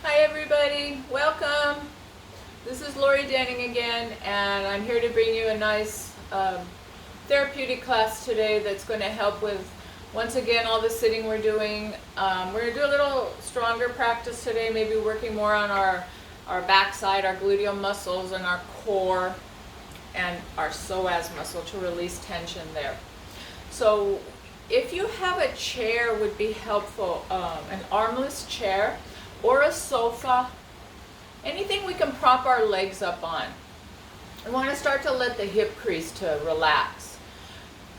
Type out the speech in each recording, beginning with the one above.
Hi everybody, welcome. This is Lori Denning again, and I'm here to bring you a nice therapeutic class today that's going to help with, once again, all the sitting we're doing. We're going to do a little stronger practice today, maybe working more on our backside, our gluteal muscles, and our core, and our psoas muscle to release tension there. So if you have a chair, would be helpful, an armless chair or a sofa, anything we can prop our legs up on. I want to start to let the hip crease to relax.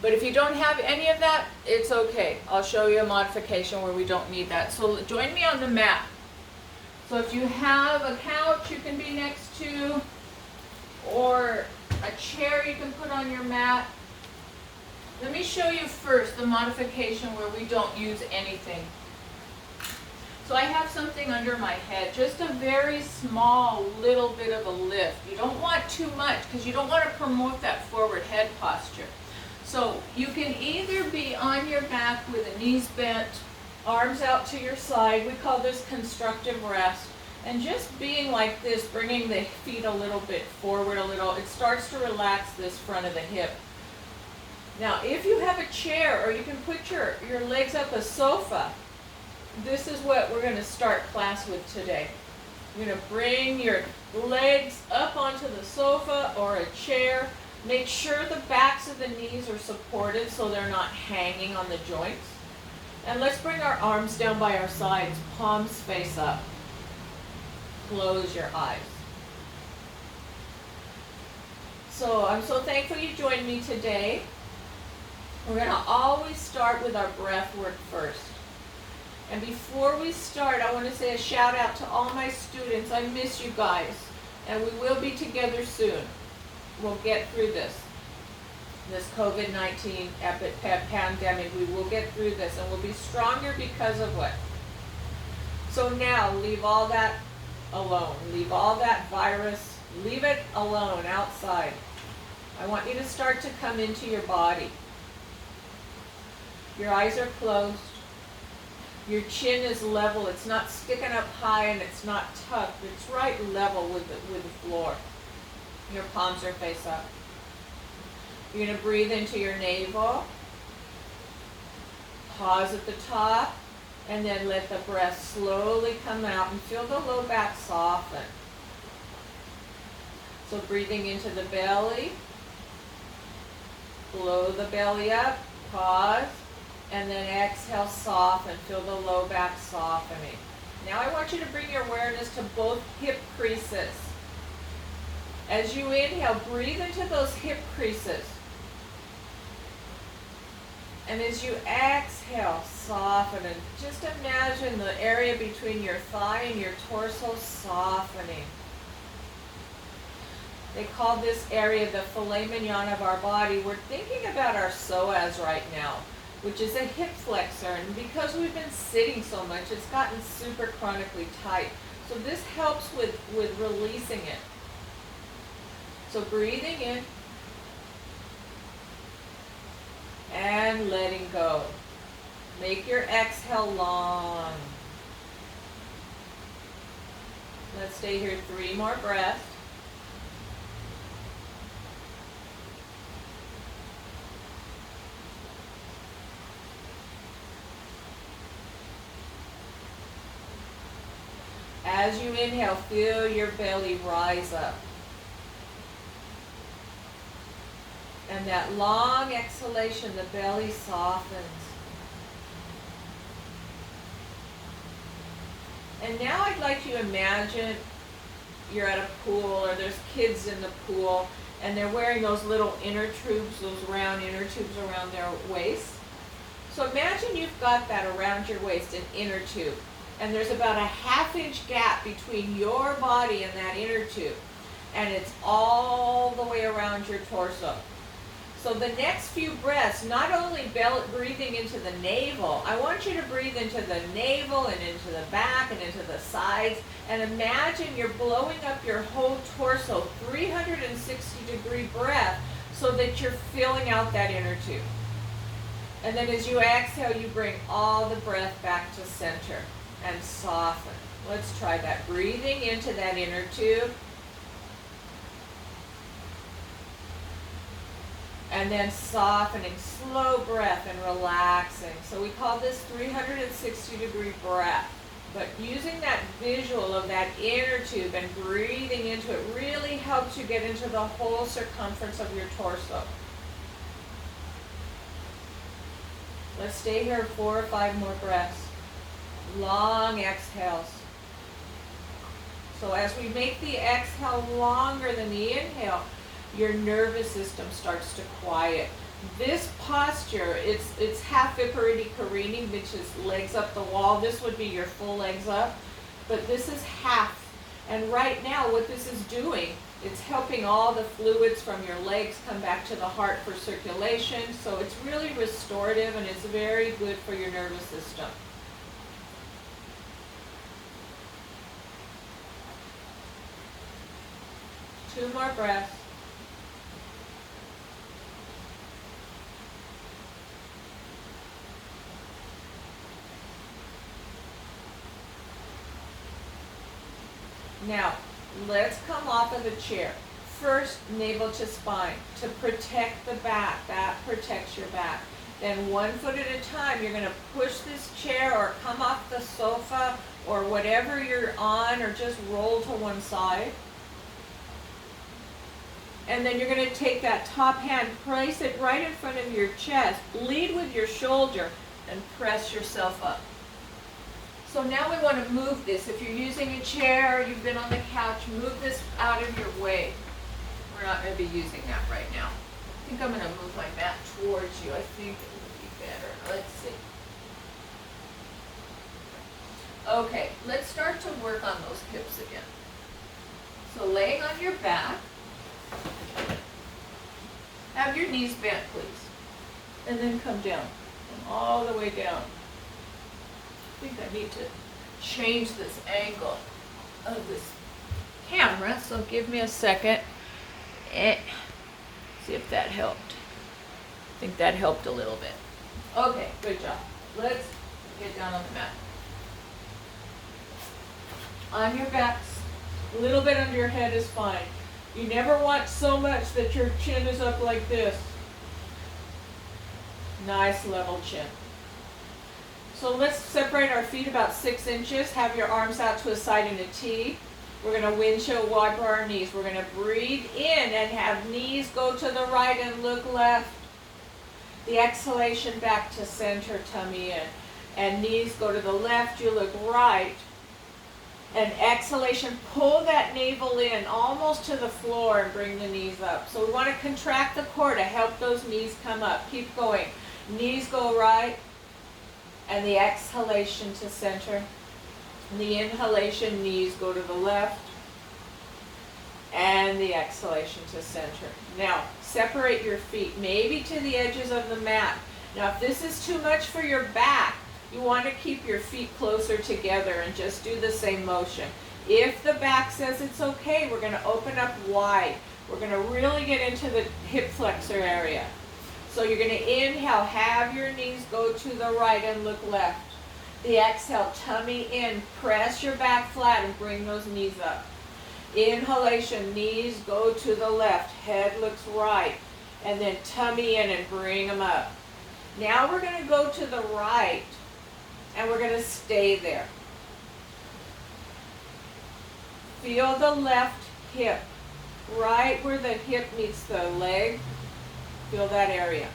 But if you don't have any of that, it's okay. I'll show you a modification where we don't need that. So join me on the mat. So if you have a couch you can be next to, or a chair you can put on your mat. Let me show you first the modification where we don't use anything. So I have something under my head, just a very small little bit of a lift. You don't want too much because you don't want to promote that forward head posture. So you can either be on your back with the knees bent, arms out to your side. We call this constructive rest. And just being like this, bringing the feet a little bit forward a little, it starts to relax this front of the hip. Now if you have a chair, or you can put your legs up a sofa, this is what we're going to start class with today. You're going to bring your legs up onto the sofa or a chair. Make sure the backs of the knees are supported so they're not hanging on the joints. And let's bring our arms down by our sides, palms face up. Close your eyes. So I'm so thankful you joined me today. We're going to always start with our breath work first. And before we start, I want to say a shout out to all my students. I miss you guys, and we will be together soon. We'll get through this COVID-19 pandemic. We will get through this, and we'll be stronger because of what? So now, leave all that alone. Leave all that virus. Leave it alone outside. I want you to start to come into your body. Your eyes are closed. Your chin is level. It's not sticking up high and it's not tucked. It's right level with the floor. Your palms are face up. You're going to breathe into your navel. Pause at the top. And then let the breath slowly come out and feel the low back soften. So breathing into the belly. Blow the belly up. Pause. And then exhale, soften. Feel the low back softening. Now I want you to bring your awareness to both hip creases. As you inhale, breathe into those hip creases. And as you exhale, soften. And just imagine the area between your thigh and your torso softening. They call this area the filet mignon of our body. We're thinking about our psoas right now, which is a hip flexor, and because we've been sitting so much, it's gotten super chronically tight. So this helps with releasing it. So breathing in and letting go. Make your exhale long. Let's stay here 3 more breaths. As you inhale, feel your belly rise up. And that long exhalation, the belly softens. And now I'd like you to imagine you're at a pool, or there's kids in the pool, and they're wearing those little inner tubes, those round inner tubes around their waist. So imagine you've got that around your waist, an inner tube. And there's about a 1/2 inch gap between your body and that inner tube. And it's all the way around your torso. So the next few breaths, not only breathing into the navel, I want you to breathe into the navel and into the back and into the sides. And imagine you're blowing up your whole torso, 360-degree breath, so that you're filling out that inner tube. And then as you exhale, you bring all the breath back to center and soften. Let's try that. Breathing into that inner tube. And then softening, slow breath and relaxing. So we call this 360-degree breath. But using that visual of that inner tube and breathing into it really helps you get into the whole circumference of your torso. Let's stay here 4 or 5 more breaths. Long exhales. So as we make the exhale longer than the inhale, your nervous system starts to quiet. This posture, it's half vipariti carini, which is legs up the wall. This would be your full legs up, but this is half. And right now what this is doing, it's helping all the fluids from your legs come back to the heart for circulation. So it's really restorative and it's very good for your nervous system. Two more breaths. Now, let's come off of the chair. First, navel to spine to protect the back. That protects your back. Then 1 foot at a time, you're going to push this chair or come off the sofa or whatever you're on, or just roll to one side. And then you're going to take that top hand, place it right in front of your chest, lead with your shoulder, and press yourself up. So now we want to move this. If you're using a chair or you've been on the couch, move this out of your way. We're not going to be using that right now. I think I'm going to move my mat towards you. I think it would be better. Let's see. Okay, let's start to work on those hips again. So laying on your back, have your knees bent, please. And then come down, and all the way down. I think I need to change this angle of this camera, so give me a second. See if that helped. I think that helped a little bit. Okay, good job. Let's get down on the mat. On your backs, a little bit under your head is fine. You never want so much that your chin is up like this. Nice level chin. So let's separate our feet about 6 inches. Have your arms out to a side in a T. We're going to windshield wiper our knees. We're going to breathe in and have knees go to the right and look left. The exhalation back to center, tummy in. And knees go to the left, you look right. And exhalation, pull that navel in almost to the floor and bring the knees up. So we want to contract the core to help those knees come up. Keep going. Knees go right. And the exhalation to center. And the inhalation, knees go to the left. And the exhalation to center. Now, separate your feet, maybe to the edges of the mat. Now, if this is too much for your back, you want to keep your feet closer together and just do the same motion. If the back says it's okay, we're going to open up wide. We're going to really get into the hip flexor area. So you're going to inhale, have your knees go to the right and look left. The exhale, tummy in, press your back flat and bring those knees up. Inhalation, knees go to the left, head looks right, and then tummy in and bring them up. Now we're going to go to the right and we're going to stay there. Feel the left hip, right where the hip meets the leg. Feel that area.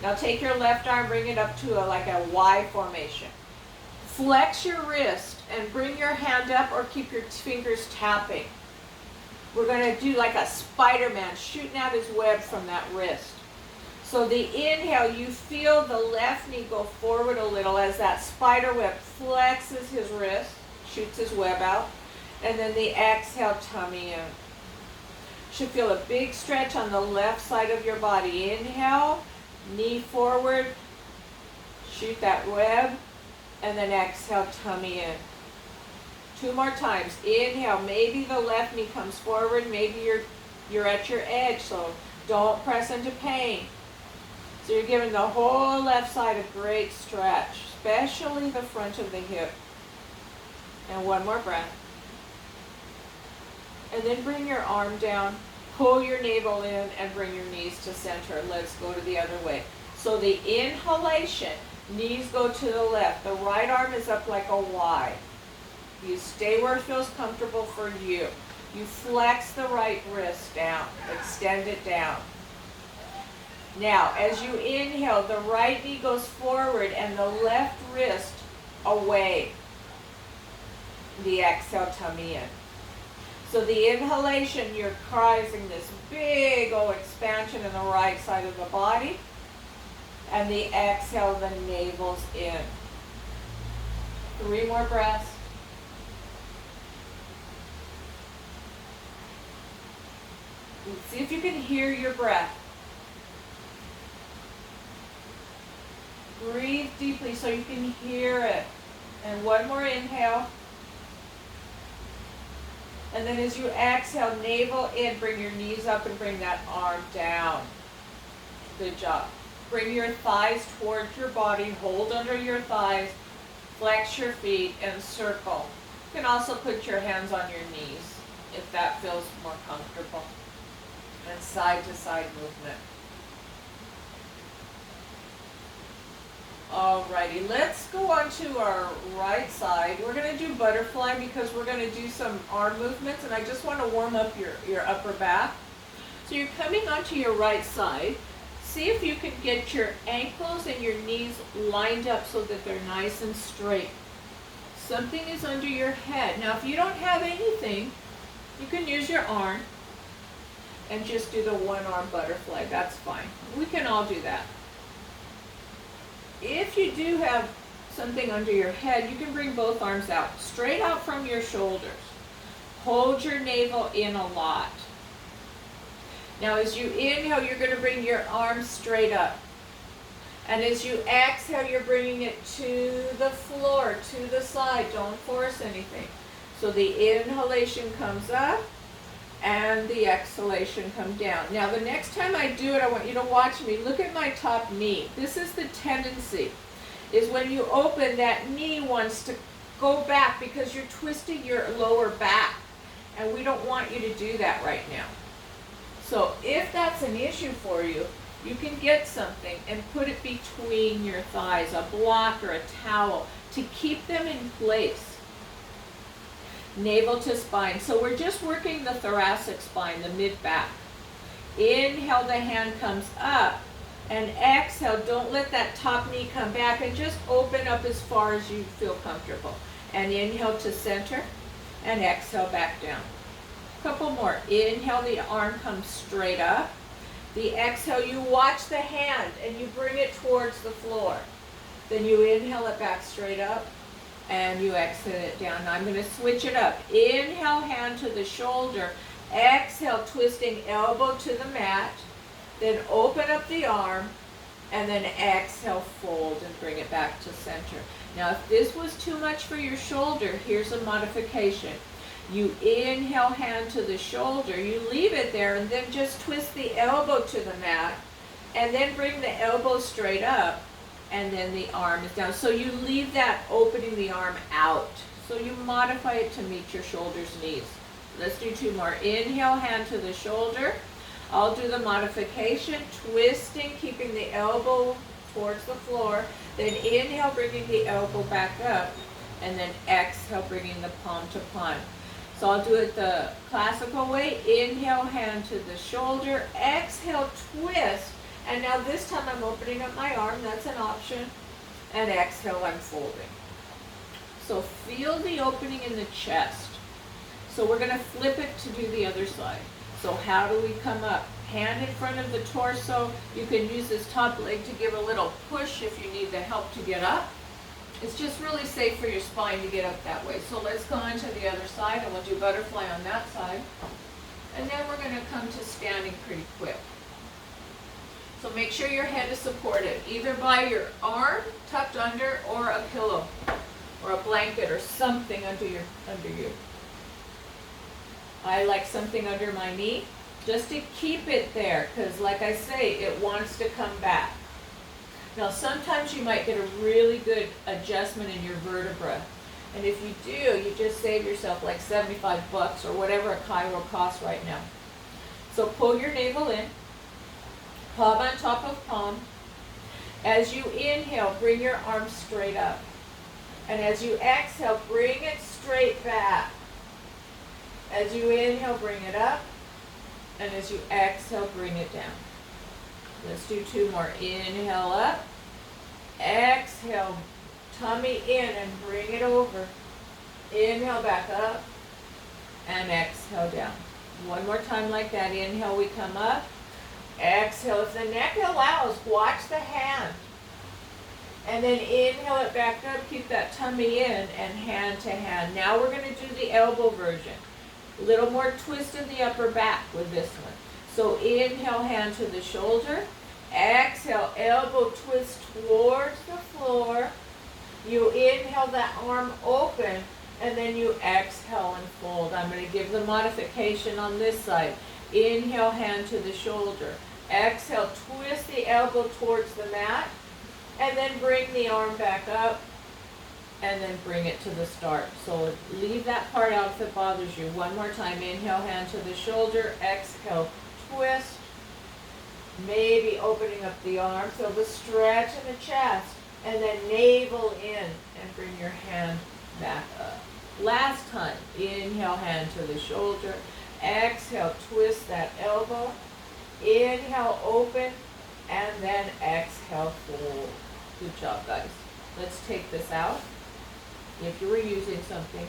Now take your left arm, bring it up to like a Y formation. Flex your wrist and bring your hand up or keep your fingers tapping. We're going to do like a Spider-Man shooting out his web from that wrist. So the inhale, you feel the left knee go forward a little as that spider web flexes his wrist, shoots his web out. And then the exhale, tummy in. Should feel a big stretch on the left side of your body. Inhale, knee forward, shoot that web, and then exhale, tummy in. 2 more times. Inhale, maybe the left knee comes forward, maybe you're at your edge, so don't press into pain. So you're giving the whole left side a great stretch, especially the front of the hip. And one more breath. And then bring your arm down, pull your navel in, and bring your knees to center. Let's go to the other way. So the inhalation, knees go to the left. The right arm is up like a Y. You stay where it feels comfortable for you. You flex the right wrist down, extend it down. Now, as you inhale, the right knee goes forward and the left wrist away. The exhale, tummy in. So the inhalation, you're causing this big old expansion in the right side of the body. And the exhale, the navel's in. 3 more breaths. See if you can hear your breath. Breathe deeply so you can hear it. And one more inhale. And then as you exhale, navel in, bring your knees up and bring that arm down. Good job. Bring your thighs towards your body, hold under your thighs, flex your feet, and circle. You can also put your hands on your knees if that feels more comfortable. And side to side movement. Alrighty, let's go on to our right side. We're going to do butterfly because we're going to do some arm movements, and I just want to warm up your upper back. So you're coming onto your right side. See if you can get your ankles and your knees lined up so that they're nice and straight. Something is under your head. Now if you don't have anything, you can use your arm and just do the one arm butterfly. That's fine. We can all do that. If you do have something under your head, you can bring both arms out, straight out from your shoulders. Hold your navel in a lot. Now as you inhale, you're going to bring your arms straight up. And as you exhale, you're bringing it to the floor, to the side. Don't force anything. So the inhalation comes up and the exhalation comes down. Now the next time I do it, I want you to watch me. Look at my top knee. This is the tendency, is when you open, that knee wants to go back because you're twisting your lower back. And we don't want you to do that right now. So if that's an issue for you, you can get something and put it between your thighs, a block or a towel, to keep them in place. Navel to spine. So we're just working the thoracic spine, the mid-back. Inhale, the hand comes up. And exhale, don't let that top knee come back, and just open up as far as you feel comfortable. And inhale to center, and exhale back down. Couple more. Inhale, the arm comes straight up. The exhale, you watch the hand and you bring it towards the floor. Then you inhale it back straight up and you exhale it down. Now I'm going to switch it up. Inhale, hand to the shoulder. Exhale, twisting elbow to the mat. Then open up the arm and then exhale, fold and bring it back to center. Now if this was too much for your shoulder, here's a modification. You inhale, hand to the shoulder, you leave it there, and then just twist the elbow to the mat, and then bring the elbow straight up, and then the arm is down. So you leave that opening the arm out. So you modify it to meet your shoulders, knees. Let's do 2 more. Inhale, hand to the shoulder. I'll do the modification, twisting, keeping the elbow towards the floor. Then inhale, bringing the elbow back up, and then exhale, bringing the palm to palm. So I'll do it the classical way. Inhale, hand to the shoulder. Exhale, twist. And now this time I'm opening up my arm. That's an option. And exhale, I'm folding. So feel the opening in the chest. So we're going to flip it to do the other side. So how do we come up? Hand in front of the torso. You can use this top leg to give a little push if you need the help to get up. It's just really safe for your spine to get up that way. So let's go on to the other side, and we'll do butterfly on that side. And then we're going to come to standing pretty quick. So make sure your head is supported, either by your arm tucked under or a pillow or a blanket or something under you. I like something under my knee just to keep it there, because like I say, it wants to come back. Now sometimes you might get a really good adjustment in your vertebra, And if you do, you just save yourself like 75 bucks or whatever a chiro costs right now. So pull your navel in, palm on top of palm. As you inhale, bring your arms straight up. And as you exhale, bring it straight back. As you inhale, bring it up. And as you exhale, bring it down. Let's do 2 more. Inhale up. Exhale, tummy in and bring it over. Inhale back up. And exhale down. One more time like that. Inhale, we come up. Exhale. If the neck allows, watch the hand. And then inhale it back up. Keep that tummy in and hand to hand. Now we're going to do the elbow version. A little more twist of the upper back with this one. So inhale, hand to the shoulder. Exhale, elbow twist towards the floor. You inhale that arm open, and then you exhale and fold. I'm going to give the modification on this side. Inhale, hand to the shoulder. Exhale, twist the elbow towards the mat, and then bring the arm back up, and then bring it to the start. So leave that part out if it bothers you. One more time. Inhale, hand to the shoulder. Exhale, twist. Maybe opening up the arm. Feel the stretch in the chest. And then navel in and bring your hand back up. Last time. Inhale, hand to the shoulder. Exhale, twist that elbow. Inhale, open. And then exhale, fold. Good job, guys. Let's take this out. If you were using something,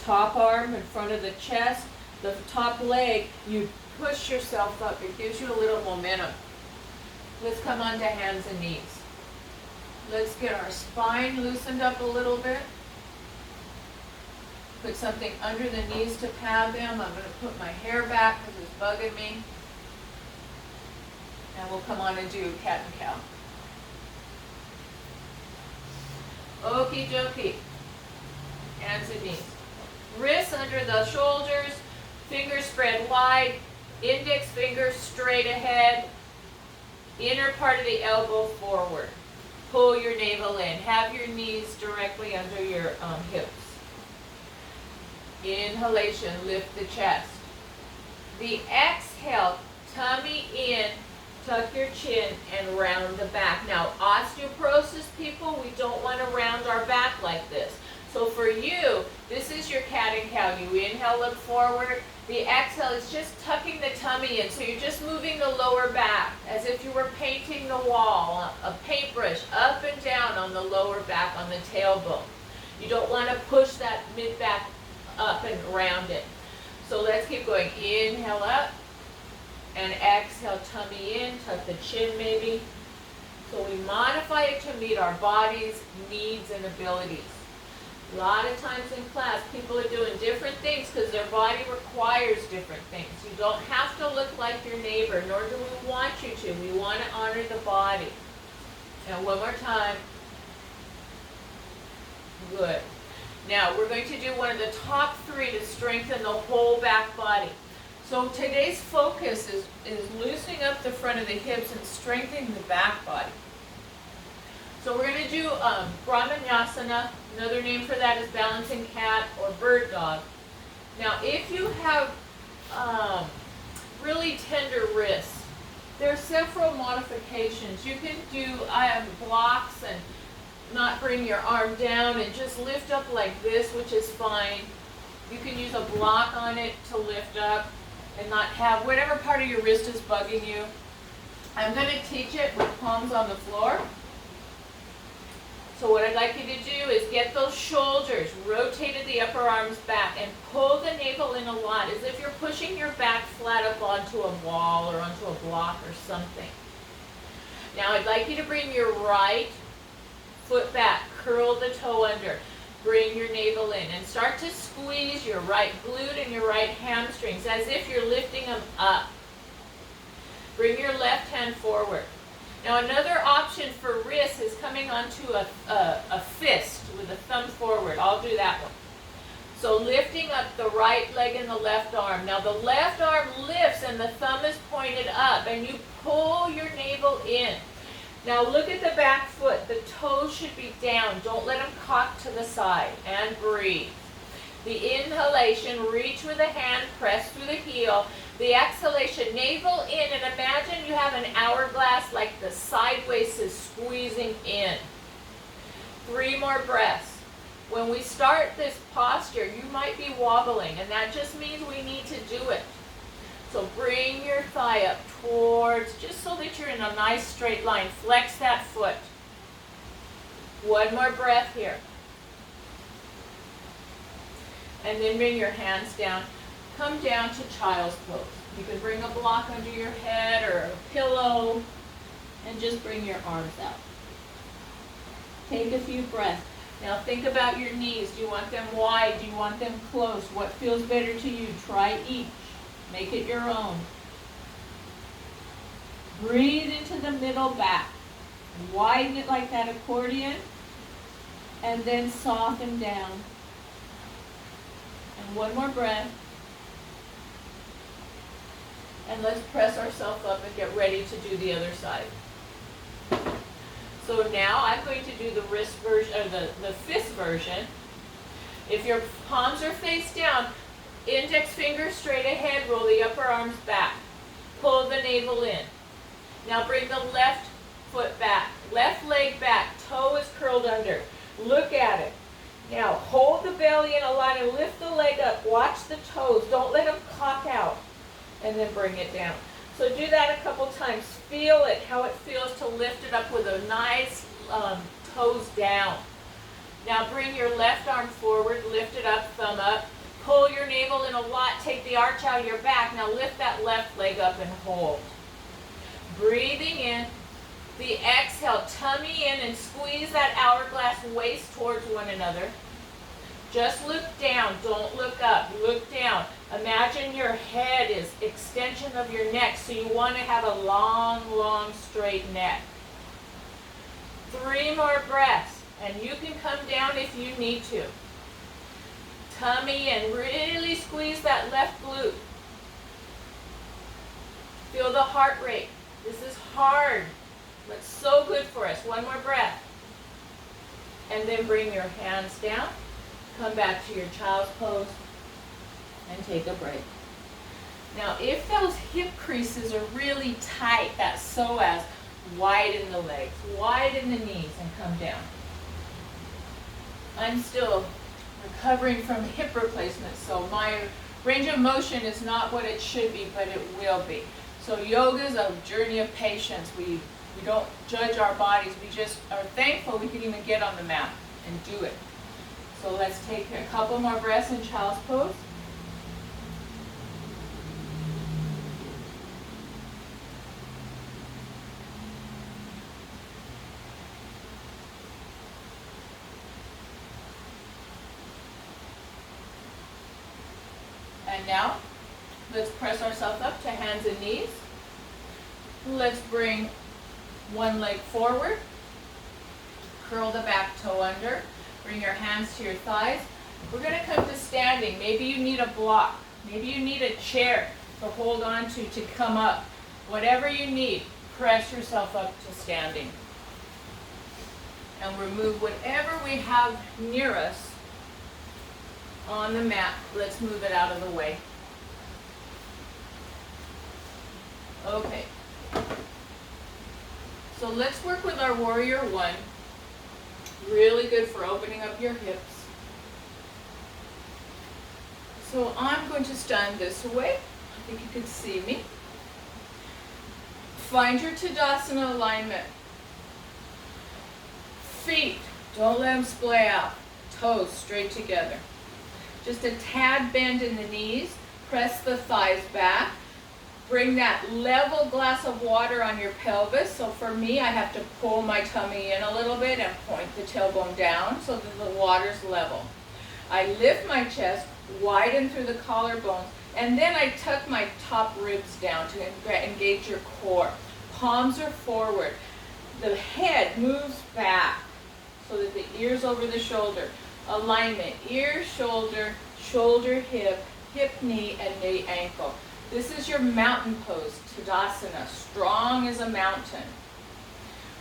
top arm in front of the chest, the top leg, you push yourself up. It gives you a little momentum. Let's come onto hands and knees. Let's get our spine loosened up a little bit. Put something under the knees to pad them. I'm going to put my hair back because it's bugging me. And we'll come on and do cat and cow. Okie dokie. Hands and knees. Wrists under the shoulders, fingers spread wide, index fingers straight ahead, inner part of the elbow forward. Pull your navel in. Have your knees directly under your hips. Inhalation, lift the chest. The exhale, tummy in, tuck your chin, and round the back. Now, osteoporosis people, we don't want to round our back like this. So for you, this is your cat and cow. You inhale, look forward. The exhale is just tucking the tummy in. So you're just moving the lower back as if you were painting the wall, a paintbrush up and down on the lower back, on the tailbone. You don't want to push that mid-back up and around it. So let's keep going. Inhale up and exhale, tummy in, tuck the chin maybe. So we modify it to meet our body's needs and abilities. A lot of times in class, people are doing different things because their body requires different things. You don't have to look like your neighbor, nor do we want you to. We want to honor the body. And one more time. Good. Now, we're going to do one of the top 3 to strengthen the whole back body. So today's focus is loosening up the front of the hips and strengthening the back body. So we're going to do Brahmanyasana. Another name for that is balancing cat or bird dog. Now, if you have really tender wrists, there are several modifications. You can do blocks and not bring your arm down and just lift up like this, which is fine. You can use a block on it to lift up and not have whatever part of your wrist is bugging you. I'm going to teach it with palms on the floor. So what I'd like you to do is get those shoulders, rotated the upper arms back, and pull the navel in a lot, as if you're pushing your back flat up onto a wall or onto a block or something. Now I'd like you to bring your right foot back, curl the toe under, bring your navel in, and start to squeeze your right glute and your right hamstrings, as if you're lifting them up. Bring your left hand forward. Now another option for wrist is coming onto a fist with the thumb forward. I'll do that one. So lifting up the right leg and the left arm. Now the left arm lifts and the thumb is pointed up and you pull your navel in. Now look at the back foot. The toes should be down. Don't let them cock to the side. And breathe. The inhalation, reach with a hand, press through the heel. The exhalation, navel in, and imagine you have an hourglass like the sideways is squeezing in. 3 more breaths. When we start this posture, you might be wobbling, and that just means we need to do it. So bring your thigh up towards, just so that you're in a nice straight line. Flex that foot. 1 more breath here. And then bring your hands down. Come down to child's pose. You can bring a block under your head or a pillow, and just bring your arms out. Take a few breaths. Now think about your knees. Do you want them wide? Do you want them close? What feels better to you? Try each. Make it your own. Breathe into the middle back. Widen it like that accordion. And then soften down. And 1 more breath. And let's press ourselves up and get ready to do the other side. So now I'm going to do the wrist version, or the fist version. If your palms are face down, index finger straight ahead, roll the upper arms back. Pull the navel in. Now bring the left foot back, left leg back, toe is curled under. Look at it. Now hold the belly in a line and lift the leg up. Watch the toes. Don't let them cock out. And then bring it down. So do that a couple times. Feel it, how it feels to lift it up with a nice toes down. Now bring your left arm forward, lift it up, thumb up. Pull your navel in a lot, take the arch out of your back. Now lift that left leg up and hold. Breathing in. The exhale, tummy in and squeeze that hourglass waist towards one another. Just look down, don't look up, look down. Imagine your head is extension of your neck, so you want to have a long, long, straight neck. 3 more breaths, and you can come down if you need to. Tummy in, really squeeze that left glute. Feel the heart rate. This is hard, but so good for us. 1 more breath. And then bring your hands down. Come back to your child's pose and take a break. Now, if those hip creases are really tight, that psoas, widen the legs, widen the knees, and come down. I'm still recovering from hip replacement, so my range of motion is not what it should be, but it will be. So yoga is a journey of patience. We don't judge our bodies. We just are thankful we can even get on the mat and do it. So let's take a couple more breaths in child's pose. And now, let's press ourselves up to hands and knees. Let's bring one leg forward. Curl the back toe under. Bring your hands to your thighs. We're going to come to standing. Maybe you need a block. Maybe you need a chair to hold on to come up. Whatever you need, press yourself up to standing. And remove whatever we have near us on the mat. Let's move it out of the way. Okay. So let's work with our warrior 1. Really good for opening up your hips. So I'm going to stand this way. I think you can see me. Find your Tadasana alignment. Feet, don't let them splay out. Toes straight together. Just a tad bend in the knees. Press the thighs back. Bring that level glass of water on your pelvis. So for me, I have to pull my tummy in a little bit and point the tailbone down so that the water's level. I lift my chest, widen through the collarbones, and then I tuck my top ribs down to engage your core. Palms are forward. The head moves back so that the ear's over the shoulder. Alignment, ear, shoulder, shoulder, hip, hip, knee, and knee, ankle. This is your mountain pose, Tadasana, strong as a mountain.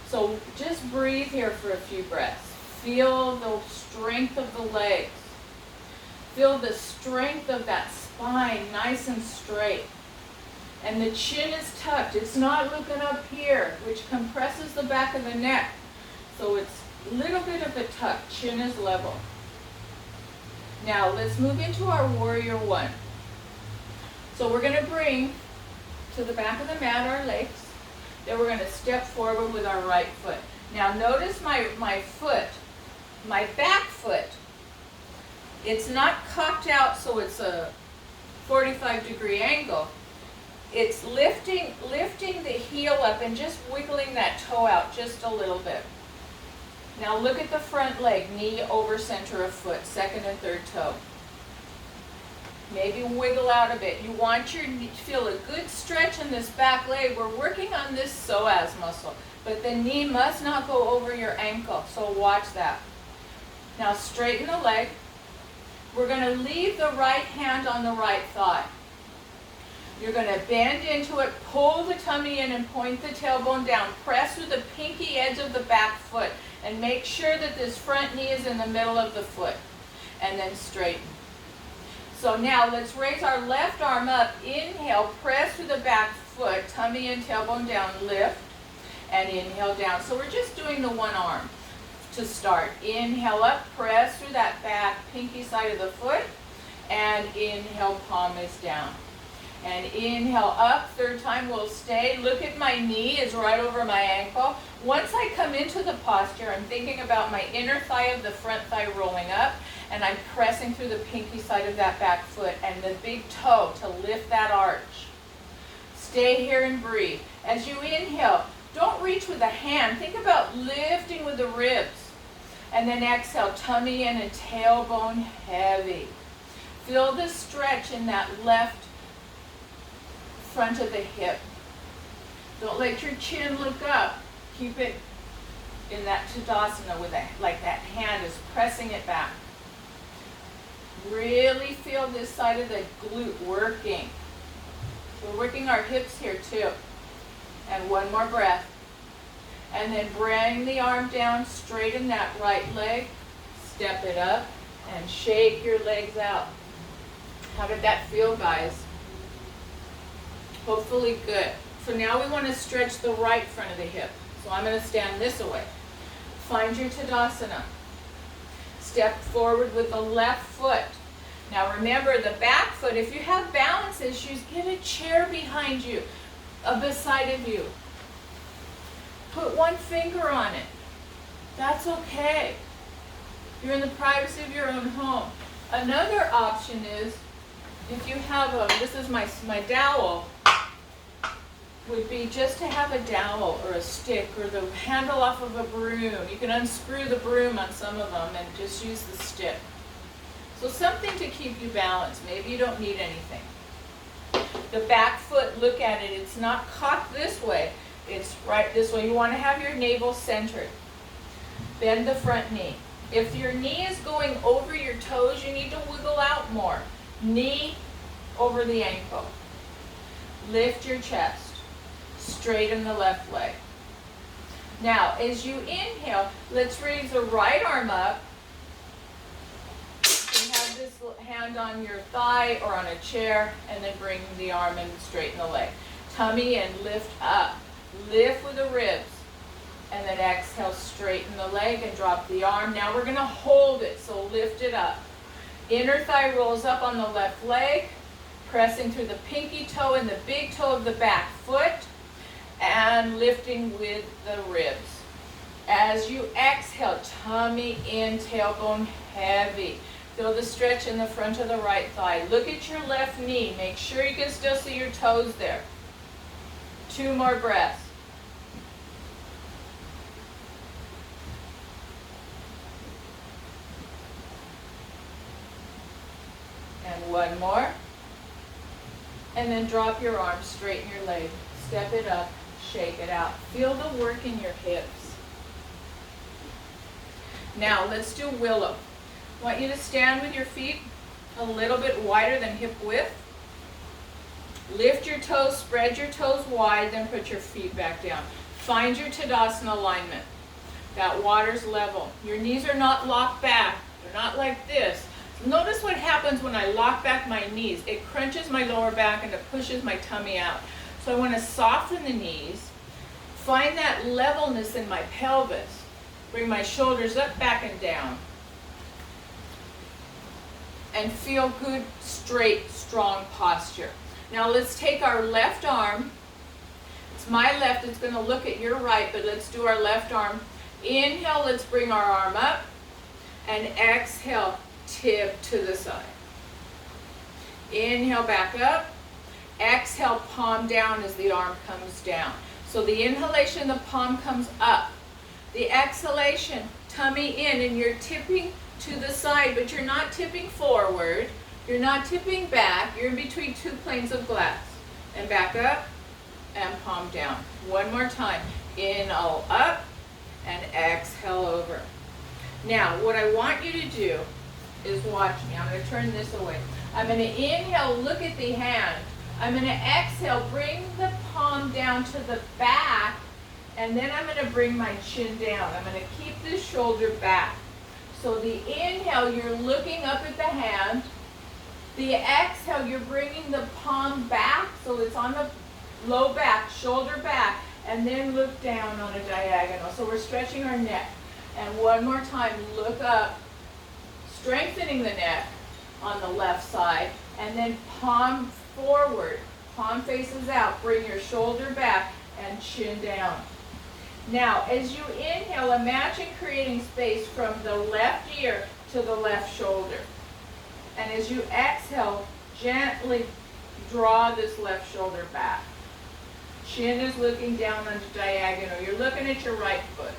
So just breathe here for a few breaths. Feel the strength of the legs. Feel the strength of that spine, nice and straight. And the chin is tucked. It's not looking up here, which compresses the back of the neck. So it's a little bit of a tuck. Chin is level. Now let's move into our warrior one. So we're going to bring to the back of the mat our legs. Then we're going to step forward with our right foot. Now notice my foot, my back foot. It's not cocked out so it's a 45-degree angle. It's lifting the heel up and just wiggling that toe out just a little bit. Now look at the front leg, knee over center of foot, second and third toe. Maybe wiggle out a bit. You want to feel a good stretch in this back leg. We're working on this psoas muscle, but the knee must not go over your ankle, so watch that. Now straighten the leg. We're going to leave the right hand on the right thigh. You're going to bend into it, pull the tummy in and point the tailbone down. Press with the pinky edge of the back foot and make sure that this front knee is in the middle of the foot. And then straighten. So now let's raise our left arm up. Inhale, press through the back foot, tummy and tailbone down, lift, and inhale down. So we're just doing the one arm to start. Inhale up, press through that back pinky side of the foot, and inhale, palm is down. And inhale up, third time we'll stay. Look at my knee is right over my ankle. Once I come into the posture, I'm thinking about my inner thigh of the front thigh rolling up, and I'm pressing through the pinky side of that back foot and the big toe to lift that arch. Stay here and breathe. As you inhale, don't reach with a hand. Think about lifting with the ribs. And then exhale, tummy in and tailbone heavy. Feel the stretch in that left front of the hip. Don't let your chin look up. Keep it in that Tadasana with that, like that hand is pressing it back. Really feel this side of the glute working. We're working our hips here too. And one more breath. And then bring the arm down, straighten that right leg, step it up, and shake your legs out. How did that feel, guys? Hopefully good. So now we want to stretch the right front of the hip. So I'm going to stand this away. Find your Tadasana. Step forward with the left foot. Now remember the back foot, if you have balance issues, get a chair behind you, beside of you. Put one finger on it. That's okay. You're in the privacy of your own home. Another option is, if you have this is my dowel, would be just to have a dowel or a stick or the handle off of a broom. You can unscrew the broom on some of them and just use the stick. So something to keep you balanced. Maybe you don't need anything. The back foot, look at it. It's not cocked this way. It's right this way. You want to have your navel centered. Bend the front knee. If your knee is going over your toes, you need to wiggle out more. Knee over the ankle. Lift your chest. Straighten the left leg. Now, as you inhale, let's raise the right arm up. You have this hand on your thigh or on a chair, and then bring the arm and straighten the leg. Tummy and lift up. Lift with the ribs. And then exhale, straighten the leg and drop the arm. Now we're going to hold it, so lift it up. Inner thigh rolls up on the left leg, pressing through the pinky toe and the big toe of the back foot, and lifting with the ribs. As you exhale, tummy in, tailbone heavy. Feel the stretch in the front of the right thigh. Look at your left knee. Make sure you can still see your toes there. 2 more breaths. And 1 more. And then drop your arm, straighten your leg. Step it up, shake it out. Feel the work in your hips. Now let's do willow. I want you to stand with your feet a little bit wider than hip width. Lift your toes, spread your toes wide, then put your feet back down. Find your Tadasana alignment. That water's level. Your knees are not locked back. They're not like this. Notice what happens when I lock back my knees. It crunches my lower back and it pushes my tummy out. So I want to soften the knees. Find that levelness in my pelvis. Bring my shoulders up, back, and down. And feel good, straight, strong posture. Now let's take our left arm. It's my left, it's going to look at your right, but let's do our left arm. Inhale, let's bring our arm up. And exhale, tip to the side. Inhale, back up. Exhale, palm down as the arm comes down. So the inhalation, the palm comes up. The exhalation, tummy in, and you're tipping to the side, but you're not tipping forward. You're not tipping back. You're in between two planes of glass. And back up and palm down. One more time. Inhale up and exhale over. Now, what I want you to do is watch me. I'm going to turn this away. I'm going to inhale, look at the hand. I'm going to exhale, bring the palm down to the back, and then I'm going to bring my chin down. I'm going to keep this shoulder back. So the inhale, you're looking up at the hand. The exhale, you're bringing the palm back, so it's on the low back, shoulder back, and then look down on a diagonal. So we're stretching our neck. And one more time, look up, strengthening the neck on the left side, and then palm forward, palm faces out, bring your shoulder back and chin down. Now, as you inhale, imagine creating space from the left ear to the left shoulder. And as you exhale, gently draw this left shoulder back. Chin is looking down on the diagonal. You're looking at your right foot.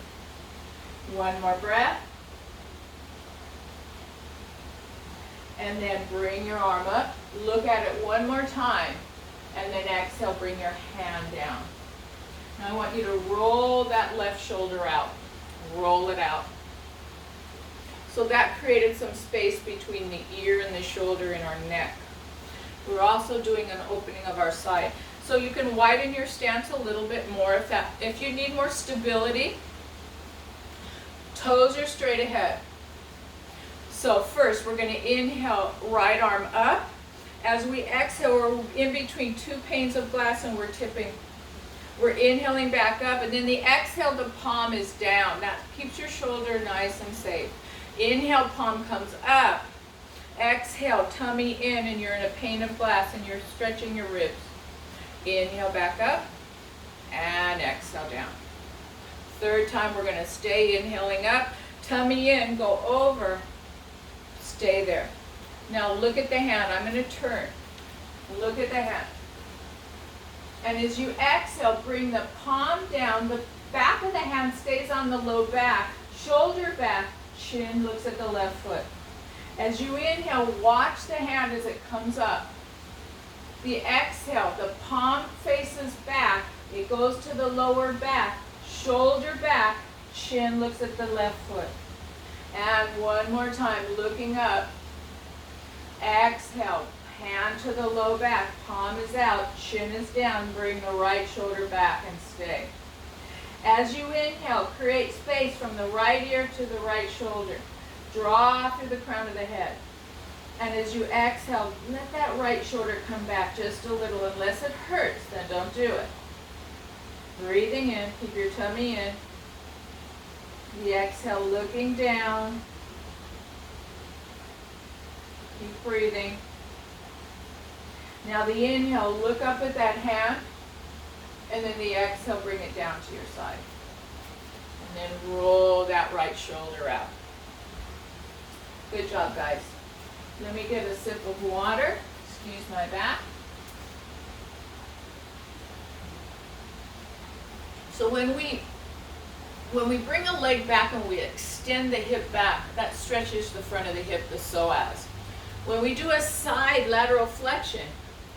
One more breath. And then bring your arm up. Look at it one more time. And then exhale, bring your hand down. Now I want you to roll that left shoulder out. Roll it out. So that created some space between the ear and the shoulder in our neck. We're also doing an opening of our side. So you can widen your stance a little bit more if you need more stability. Toes are straight ahead. So first we're going to inhale, right arm up. As we exhale, we're in between two panes of glass and we're tipping. We're inhaling back up, and then the exhale, the palm is down. That keeps your shoulder nice and safe. Inhale, palm comes up. Exhale, tummy in, and you're in a pane of glass and you're stretching your ribs. Inhale, back up, and exhale down. Third time, we're going to stay inhaling up, tummy in, go over, stay there. Now look at the hand. I'm going to turn. Look at the hand. And as you exhale, bring the palm down. The back of the hand stays on the low back. Shoulder back, chin looks at the left foot. As you inhale, watch the hand as it comes up. The exhale, the palm faces back. It goes to the lower back. Shoulder back, chin looks at the left foot. And one more time, looking up. Exhale, hand to the low back, palm is out, chin is down, bring the right shoulder back and stay. As you inhale, create space from the right ear to the right shoulder. Draw through the crown of the head. And as you exhale, let that right shoulder come back just a little. Unless it hurts, then don't do it. Breathing in, keep your tummy in. The exhale, looking down. Keep breathing. Now the inhale, look up at that hand, and then the exhale, bring it down to your side. And then roll that right shoulder out. Good job, guys. Let me get a sip of water. Excuse my back. So when we bring a leg back and we extend the hip back, that stretches the front of the hip, the psoas. When we do a side lateral flexion,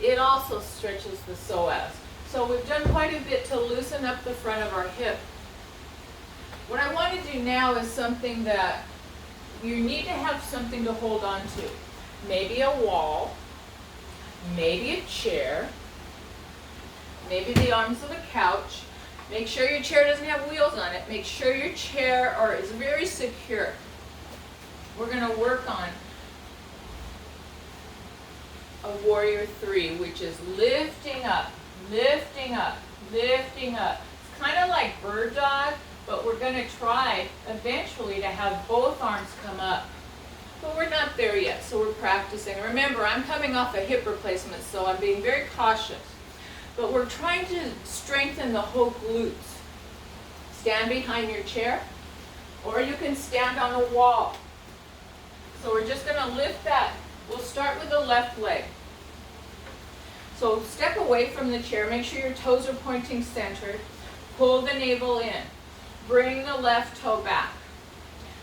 it also stretches the psoas. So we've done quite a bit to loosen up the front of our hip. What I want to do now is something that you need to have something to hold on to. Maybe a wall, maybe a chair, maybe the arms of a couch. Make sure your chair doesn't have wheels on it. Make sure your chair is very secure. We're going to work on a warrior 3, which is lifting up, lifting up, lifting up. It's kind of like bird dog, but we're going to try eventually to have both arms come up. But we're not there yet, so we're practicing. Remember, I'm coming off a hip replacement, so I'm being very cautious. But we're trying to strengthen the whole glutes. Stand behind your chair, or you can stand on a wall. So we're just going to lift that. We'll start with the left leg. So step away from the chair. Make sure your toes are pointing centered. Pull the navel in. Bring the left toe back.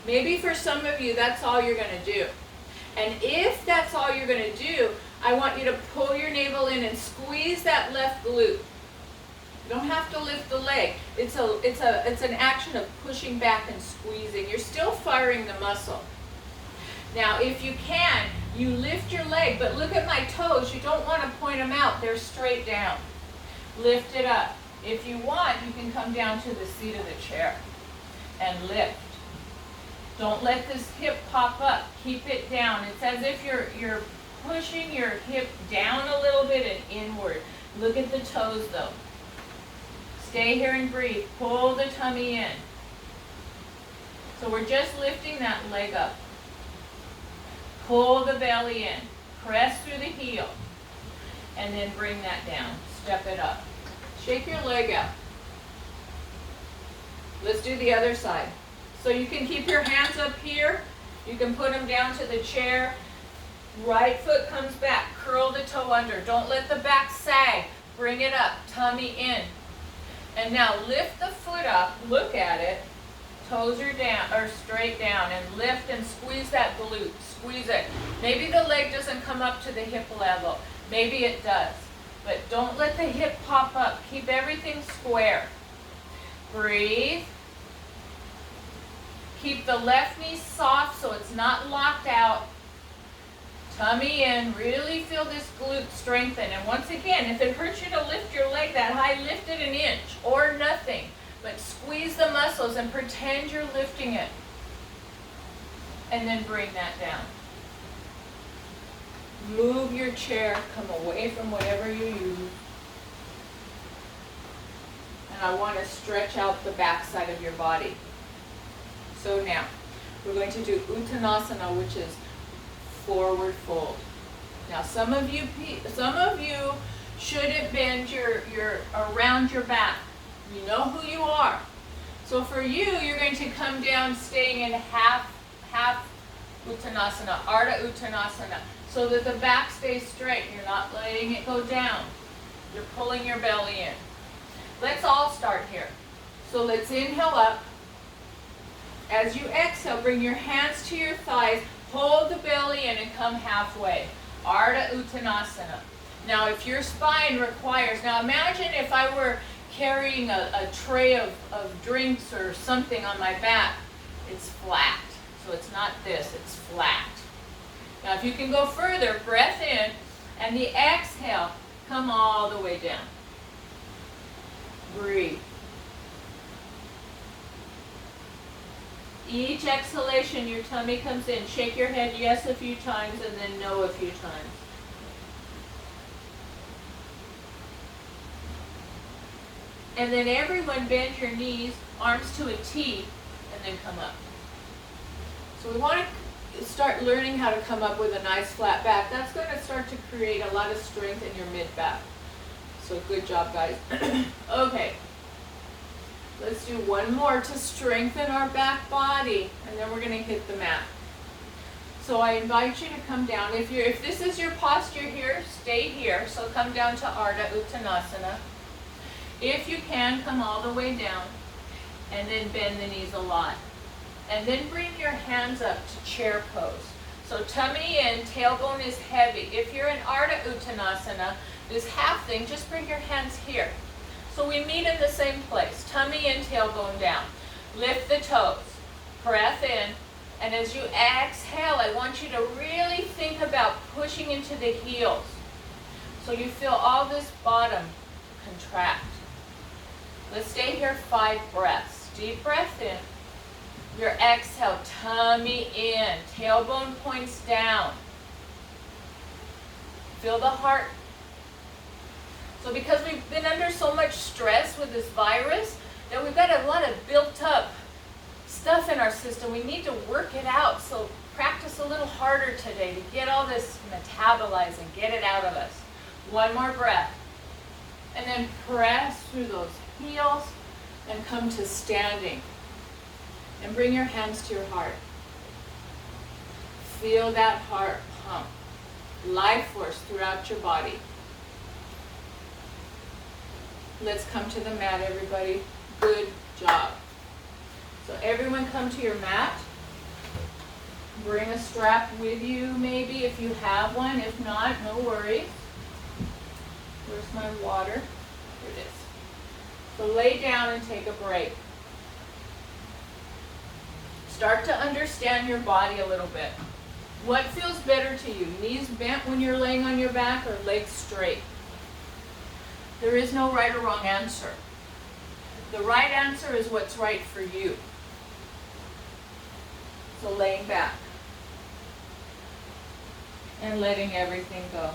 Maybe for some of you, that's all you're going to do. And if that's all you're going to do, I want you to pull your navel in and squeeze that left glute. You don't have to lift the leg. It's an action of pushing back and squeezing. You're still firing the muscle. Now, if you can, you lift your leg, but look at my toes. You don't want to point them out. They're straight down. Lift it up. If you want, you can come down to the seat of the chair and lift. Don't let this hip pop up. Keep it down. It's as if you're pushing your hip down a little bit and inward. Look at the toes though. Stay here and breathe. Pull the tummy in. So we're just lifting that leg up. Pull the belly in. Press through the heel. And then bring that down. Step it up. Shake your leg out. Let's do the other side. So you can keep your hands up here. You can put them down to the chair. Right foot comes back. Curl the toe under. Don't let the back sag. Bring it up. Tummy in. And now lift the foot up. Look at it. Toes are down or straight down, and lift and squeeze that glute. Squeeze it. Maybe the leg doesn't come up to the hip level. Maybe it does. But don't let the hip pop up. Keep everything square. Breathe. Keep the left knee soft so it's not locked out. Tummy in. Really feel this glute strengthen. And once again, if it hurts you to lift your leg that high, lift it an inch or nothing. But squeeze the muscles and pretend you're lifting it. And then bring that down. Move your chair. Come away from whatever you use. And I want to stretch out the back side of your body. So now, we're going to do Uttanasana, which is forward fold. Now, some of you should have bent your around your back. You know who you are. So for you, you're going to come down staying in half Uttanasana, Ardha Uttanasana, so that the back stays straight. You're not letting it go down. You're pulling your belly in. Let's all start here. So let's inhale up. As you exhale, bring your hands to your thighs, hold the belly in and come halfway. Ardha Uttanasana. Now if your spine requires, now imagine if I were carrying a tray of drinks or something on my back, it's flat. So it's not this, it's flat. Now if you can go further, breath in, and the exhale, come all the way down. Breathe. Each exhalation, your tummy comes in. Shake your head yes a few times and then no a few times. And then everyone bend your knees, arms to a T, and then come up. So we want to start learning how to come up with a nice flat back. That's going to start to create a lot of strength in your mid-back. So good job, guys. Okay. Let's do one more to strengthen our back body, and then we're going to hit the mat. So I invite you to come down. If this is your posture here, stay here. So come down to Ardha Uttanasana. If you can, come all the way down, and then bend the knees a lot. And then bring your hands up to chair pose. So tummy in, tailbone is heavy. If you're in Ardha Uttanasana, this half thing, just bring your hands here. So we meet in the same place. Tummy in, tailbone down. Lift the toes. Breath in. And as you exhale, I want you to really think about pushing into the heels. So you feel all this bottom contract. Let's stay here 5 breaths. Deep breath in. Your exhale, tummy in, tailbone points down. Feel the heart. So because we've been under so much stress with this virus, that we've got a lot of built up stuff in our system. We need to work it out. So practice a little harder today to get all this metabolized and get it out of us. 1 more breath. And then press through those heels and come to standing. And bring your hands to your heart. Feel that heart pump. Life force throughout your body. Let's come to the mat, everybody. Good job. So everyone come to your mat. Bring a strap with you maybe if you have one. If not, no worries. Where's my water? Here it is. So lay down and take a break. Start to understand your body a little bit. What feels better to you? Knees bent when you're laying on your back or legs straight? There is no right or wrong answer. The right answer is what's right for you. So laying back and letting everything go.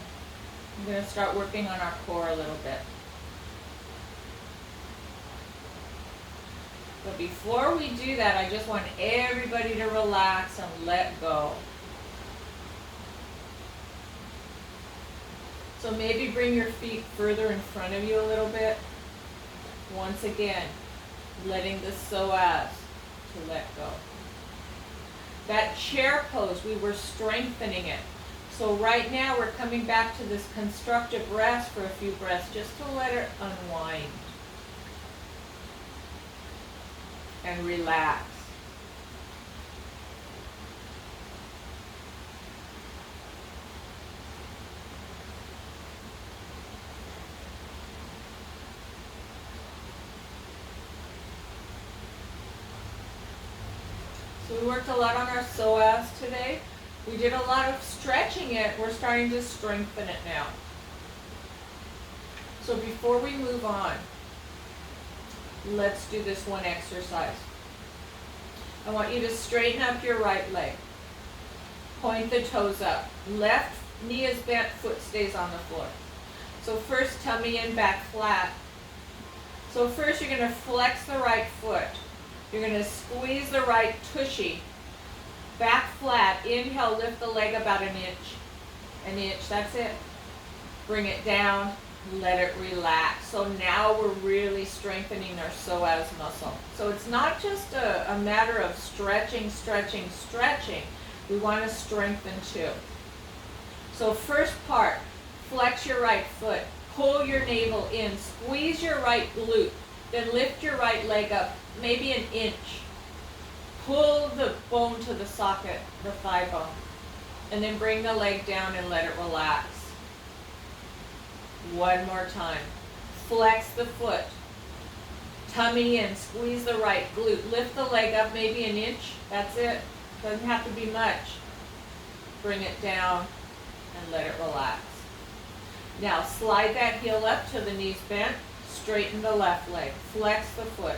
I'm going to start working on our core a little bit. But before we do that, I just want everybody to relax and let go. So maybe bring your feet further in front of you a little bit. Once again, letting the psoas to let go. That chair pose, we were strengthening it. So right now we're coming back to this constructive rest for a few breaths just to let it unwind. And relax. So we worked a lot on our psoas today. We did a lot of stretching it. We're starting to strengthen it now. So before we move on, let's do this one exercise. I want you to straighten up your right leg. Point the toes up. Left knee is bent, foot stays on the floor. So first, tummy in, back flat. So first you're going to flex the right foot. You're going to squeeze the right tushy. Back flat. Inhale, lift the leg about an inch. An inch, that's it. Bring it down. Let it relax. So now we're really strengthening our psoas muscle. So it's not just a matter of stretching, stretching, stretching. We want to strengthen too. So first part, flex your right foot. Pull your navel in. Squeeze your right glute. Then lift your right leg up, maybe an inch. Pull the bone to the socket, the thigh bone. And then bring the leg down and let it relax. One more time. Flex the foot. Tummy in. Squeeze the right glute. Lift the leg up maybe an inch. That's it. Doesn't have to be much. Bring it down and let it relax. Now slide that heel up to the knees bent. Straighten the left leg. Flex the foot.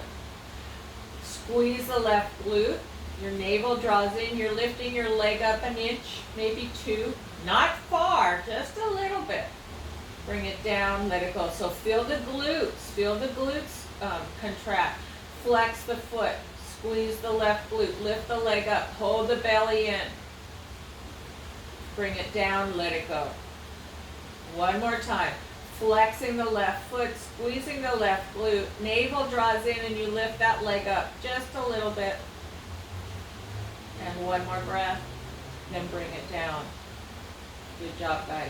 Squeeze the left glute. Your navel draws in. You're lifting your leg up an inch, maybe 2. Not far, just a little bit. Bring it down, let it go. So feel the glutes contract. Flex the foot, squeeze the left glute, lift the leg up, hold the belly in. Bring it down, let it go. One more time. Flexing the left foot, squeezing the left glute, navel draws in and you lift that leg up just a little bit. And one more breath, then bring it down. Good job, guys.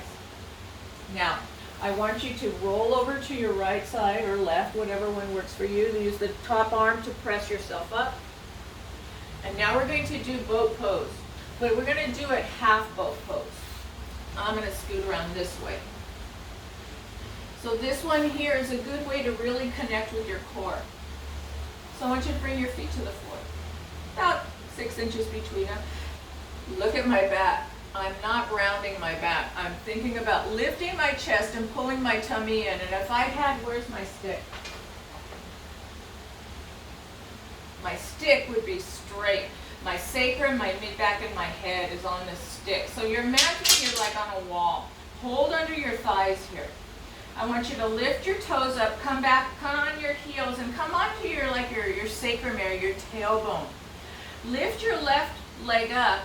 Now, I want you to roll over to your right side or left, whatever one works for you. Use the top arm to press yourself up. And now we're going to do boat pose. But we're going to do it half boat pose. I'm going to scoot around this way. So this one here is a good way to really connect with your core. So I want you to bring your feet to the floor. About 6 inches between them. Look at my back. I'm not rounding my back. I'm thinking about lifting my chest and pulling my tummy in. And if I had, where's my stick? my stick would be straight. My sacrum, my mid-back, and my head is on this stick. So you're imagining you're like on a wall. Hold under your thighs here. I want you to lift your toes up, come back, come on your heels, and come onto your sacrum area, your tailbone. Lift your left leg up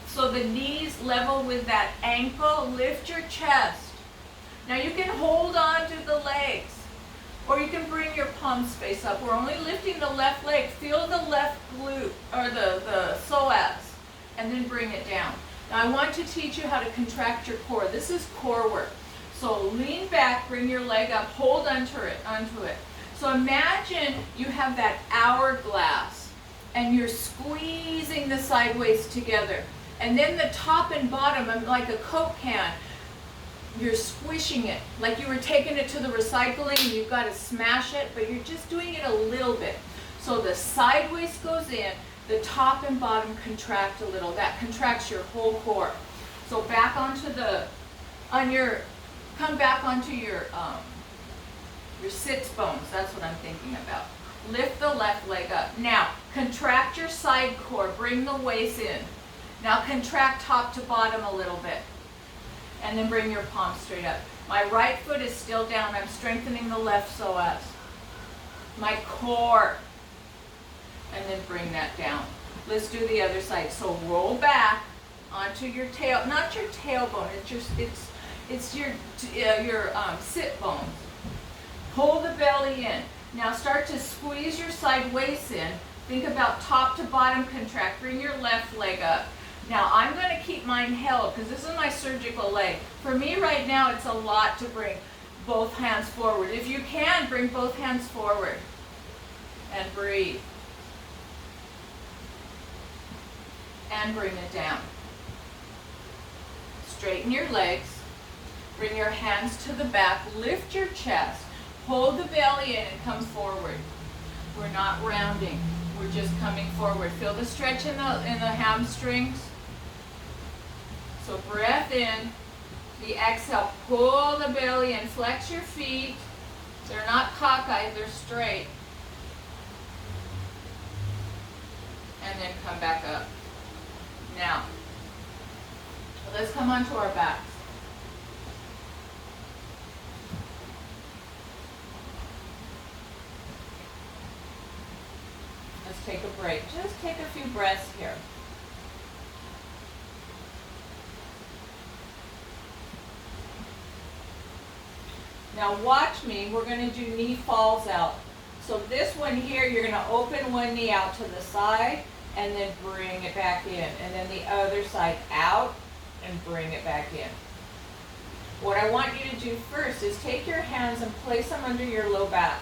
so the knees level with that ankle. Lift your chest. Now you can hold on to the legs, or you can bring your palms face up. We're only lifting the left leg. Feel the left glute, or the psoas, and then bring it down. Now I want to teach you how to contract your core. This is core work. So lean back, bring your leg up, hold onto it. So imagine you have that hourglass, and you're squeezing the sideways together. And then the top and bottom, like a Coke can, you're squishing it like you were taking it to the recycling and you've got to smash it, but you're just doing it a little bit. So the sideways goes in, the top and bottom contract a little. That contracts your whole core. So back onto come back onto your sits bones. That's what I'm thinking about. Lift the left leg up. Now contract your side core. Bring the waist in. Now contract top to bottom a little bit. And then bring your palms straight up. My right foot is still down. I'm strengthening the left psoas. My core. And then bring that down. Let's do the other side. So roll back onto your tail, not your tailbone. It's your sit bones. Pull the belly in. Now start to squeeze your side waist in. Think about top to bottom contract. Bring your left leg up. Now I'm going to keep mine held because this is my surgical leg. For me right now it's a lot to bring both hands forward. If you can, bring both hands forward and breathe. And bring it down. Straighten your legs. Bring your hands to the back. Lift your chest. Hold the belly in and come forward. We're not rounding. We're just coming forward. Feel the stretch in the hamstrings. So breath in, the exhale, pull the belly in, flex your feet. They're not cockeyed, they're straight. And then come back up. Now, let's come onto our backs. Let's take a break. Just take a few breaths here. Now watch me, we're going to do knee falls out. So this one here, you're going to open one knee out to the side and then bring it back in. And then the other side out and bring it back in. What I want you to do first is take your hands and place them under your low back.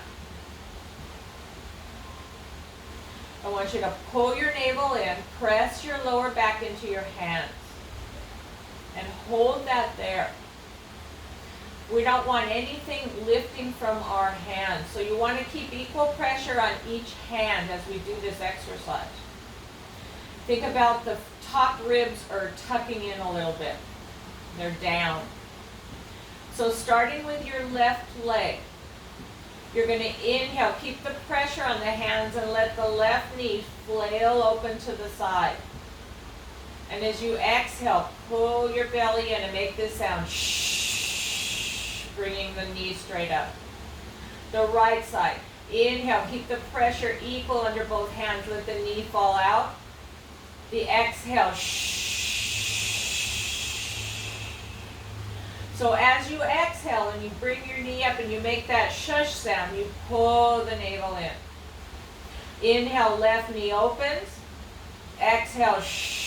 I want you to pull your navel in, press your lower back into your hands, and hold that there. We don't want anything lifting from our hands. So you want to keep equal pressure on each hand as we do this exercise. Think about the top ribs are tucking in a little bit. They're down. So starting with your left leg, you're going to inhale, keep the pressure on the hands and let the left knee flail open to the side. And as you exhale, pull your belly in and make this sound shh, bringing the knee straight up. The right side, inhale, keep the pressure equal under both hands, let the knee fall out. The exhale, shh. So as you exhale and you bring your knee up and you make that shush sound, you pull the navel in. Inhale, left knee opens. Exhale, shh.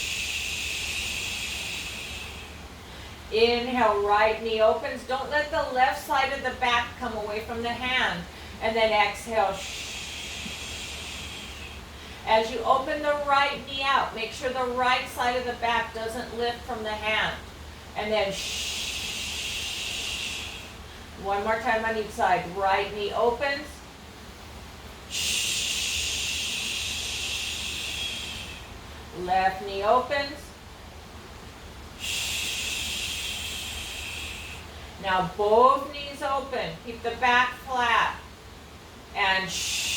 Inhale, right knee opens. Don't let the left side of the back come away from the hand. And then exhale, shh. As you open the right knee out, make sure the right side of the back doesn't lift from the hand. And then shh. One more time on each side. Right knee opens. Shh. Left knee opens. Shh. Now both knees open. Keep the back flat. And shh.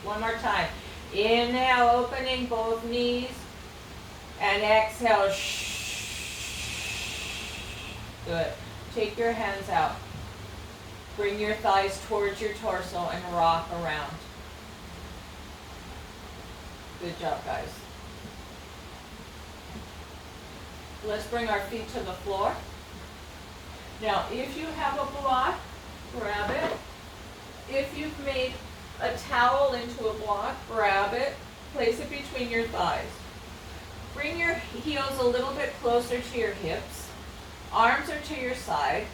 One more time. Inhale, opening both knees. And exhale. Good. Take your hands out. Bring your thighs towards your torso and rock around. Good job, guys. Let's bring our feet to the floor. Now, if you have a block, grab it. If you've made a towel into a block, grab it. Place it between your thighs. Bring your heels a little bit closer to your hips. Arms are to your side.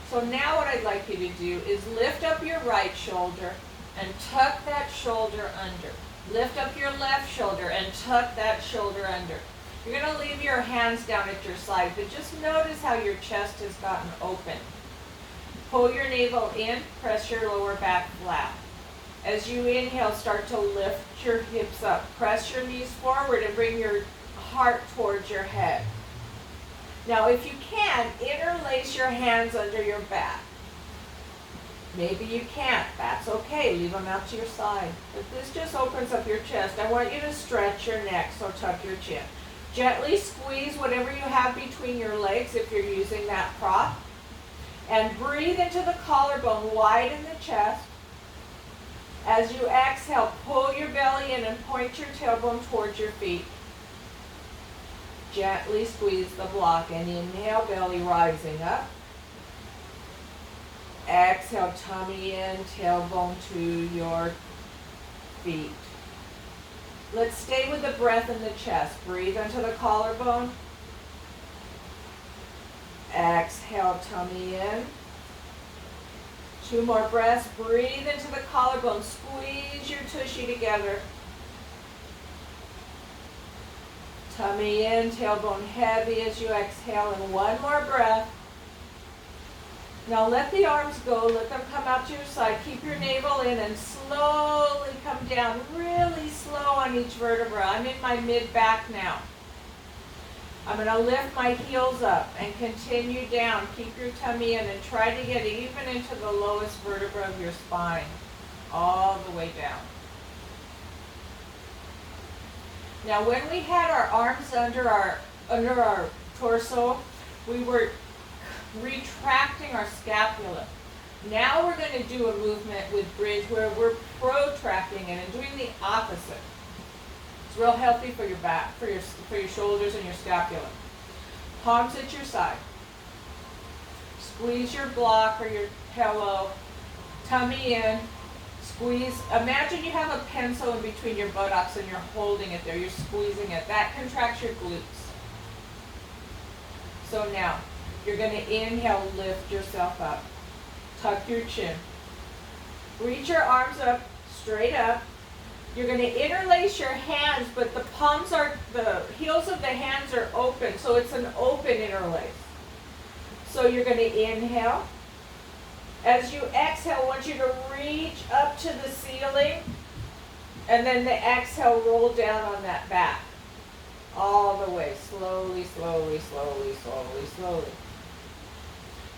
So now what I'd like you to do is lift up your right shoulder and tuck that shoulder under. Lift up your left shoulder and tuck that shoulder under. You're going to leave your hands down at your side, but just notice how your chest has gotten open. Pull your navel in, press your lower back flat. As you inhale, start to lift your hips up. Press your knees forward and bring your heart towards your head. Now, if you can, interlace your hands under your back. Maybe you can't. That's okay. Leave them out to your side. But this just opens up your chest. I want you to stretch your neck, so tuck your chin. Gently squeeze whatever you have between your legs if you're using that prop. And breathe into the collarbone, widen the chest. As you exhale, pull your belly in and point your tailbone towards your feet. Gently squeeze the block and inhale, belly rising up. Exhale, tummy in, tailbone to your feet. Let's stay with the breath in the chest. Breathe into the collarbone. Exhale, tummy in. 2 more breaths. Breathe into the collarbone. Squeeze your tushy together. Tummy in, tailbone heavy as you exhale. And 1 more breath. Now let the arms go. Let them come out to your side. Keep your navel in and slowly come down. Really slow on each vertebra. I'm in my mid-back now. I'm going to lift my heels up and continue down. Keep your tummy in and try to get even into the lowest vertebra of your spine. All the way down. Now when we had our arms under our torso, we were retracting our scapula. Now we're going to do a movement with bridge where we're protracting it and doing the opposite. It's real healthy for your back, for your shoulders and your scapula. Palms at your side. Squeeze your block or your pillow. Tummy in. Squeeze. Imagine you have a pencil in between your buttocks and you're holding it there. You're squeezing it. That contracts your glutes. So now, you're going to inhale, lift yourself up. Tuck your chin. Reach your arms up, straight up. You're going to interlace your hands, but the heels of the hands are open, so it's an open interlace. So you're going to inhale. As you exhale, I want you to reach up to the ceiling, and then the exhale, roll down on that back. All the way, slowly, slowly, slowly, slowly, slowly.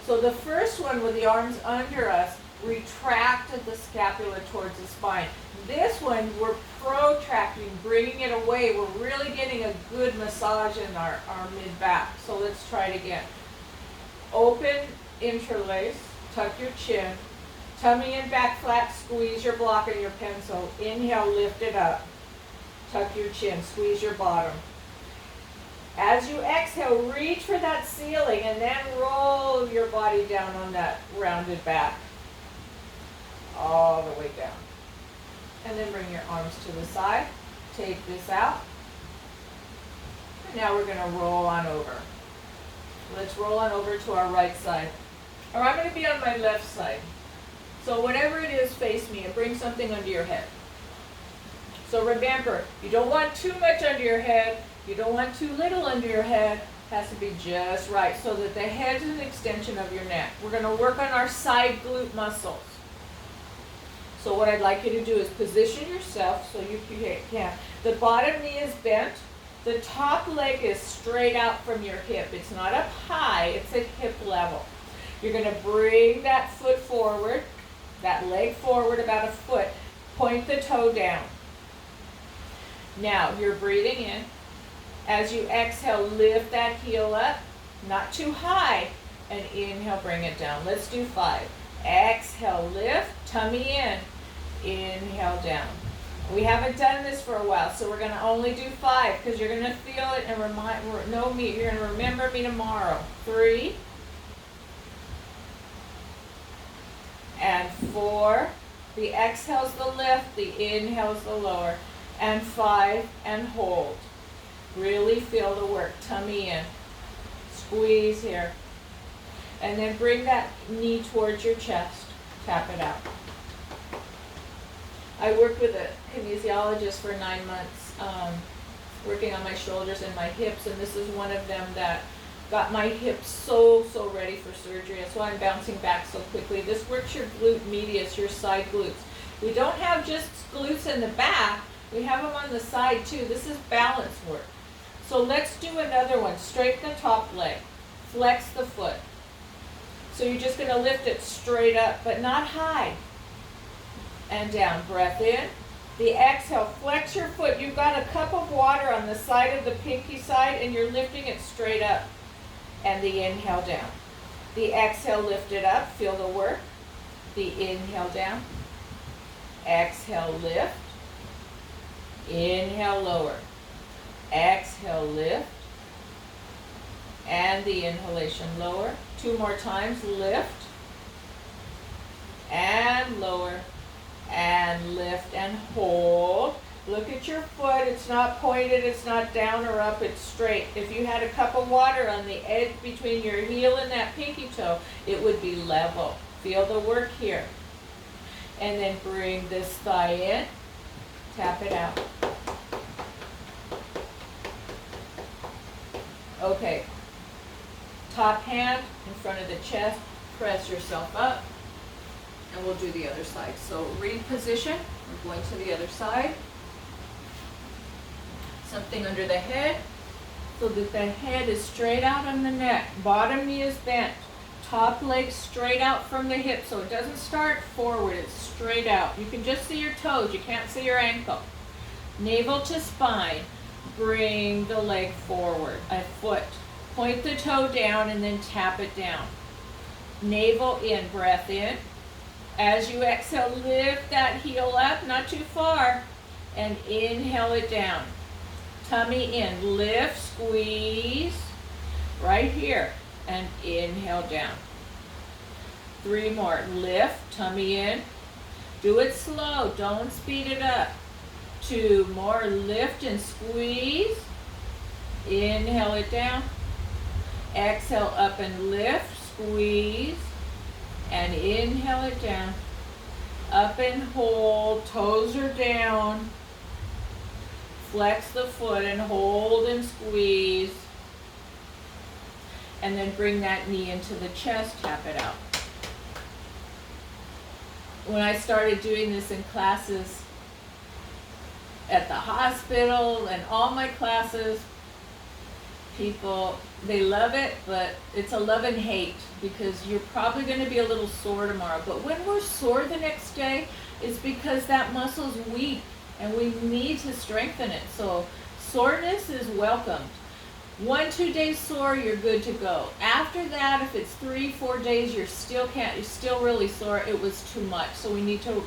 So the first one with the arms under us retracted the scapula towards the spine. This one, we're protracting, bringing it away. We're really getting a good massage in our mid-back. So let's try it again. Open, interlace, tuck your chin. Tummy in, back flat, squeeze your block and your pencil. Inhale, lift it up. Tuck your chin, squeeze your bottom. As you exhale, reach for that ceiling and then roll your body down on that rounded back. All the way down. And then bring your arms to the side. Take this out. And now we're going to roll on over. Let's roll on over to our right side. Or I'm going to be on my left side. So whatever it is, face me and bring something under your head. So remember, you don't want too much under your head. You don't want too little under your head. It has to be just right so that the head is an extension of your neck. We're going to work on our side glute muscles. So what I'd like you to do is position yourself so you can. The bottom knee is bent. The top leg is straight out from your hip. It's not up high, it's at hip level. You're going to bring that foot forward, that leg forward about a foot. Point the toe down. Now you're breathing in. As you exhale, lift that heel up, not too high, and inhale, bring it down. Let's do 5. Exhale, lift, tummy in, inhale down. We haven't done this for a while, so we're going to only do 5 because you're going to feel it and you're going to remember me tomorrow. 3 and 4. The exhale's the lift, the inhale's the lower. And 5 and hold. Really feel the work. Tummy in. Squeeze here. And then bring that knee towards your chest. Tap it out. I worked with a kinesiologist for 9 months, working on my shoulders and my hips, and this is one of them that got my hips so ready for surgery. That's why I'm bouncing back so quickly. This works your glute medius, your side glutes. We don't have just glutes in the back. We have them on the side too. This is balance work. So let's do another one. Straighten the top leg. Flex the foot. So you're just going to lift it straight up, but not high. And down. Breath in. The exhale. Flex your foot. You've got a cup of water on the side of the pinky side, and you're lifting it straight up. And the inhale down. The exhale, lift it up. Feel the work. The inhale down. Exhale, lift. Inhale, lower. Exhale, lift. And the inhalation, lower. 2 more times, lift. And lower. And lift and hold. Look at your foot. It's not pointed, it's not down or up, it's straight. If you had a cup of water on the edge between your heel and that pinky toe, it would be level. Feel the work here. And then bring this thigh in. Tap it out. Okay. Top hand in front of the chest. Press yourself up. And we'll do the other side. So reposition. We're going to the other side. Something under the head. So that the head is straight out on the neck. Bottom knee is bent. Top leg straight out from the hip, so it doesn't start forward, it's straight out. You can just see your toes, you can't see your ankle. Navel to spine, bring the leg forward, a foot. Point the toe down and then tap it down. Navel in, breath in. As you exhale, lift that heel up, not too far, and inhale it down. Tummy in, lift, squeeze, right here. And inhale down. 3 more. Lift, tummy in. Do it slow, don't speed it up. 2 more. Lift and squeeze. Inhale it down. Exhale up and lift, squeeze. And inhale it down. Up and hold, toes are down. Flex the foot and hold and squeeze. And then bring that knee into the chest, tap it out. When I started doing this in classes at the hospital and all my classes, people, they love it, but it's a love and hate because you're probably going to be a little sore tomorrow. But when we're sore the next day, it's because that muscle's weak and we need to strengthen it. So soreness is welcomed. 1-2 days sore, you're good to go. After that, if it's 3-4 days, you're still really sore, it was too much. So we need to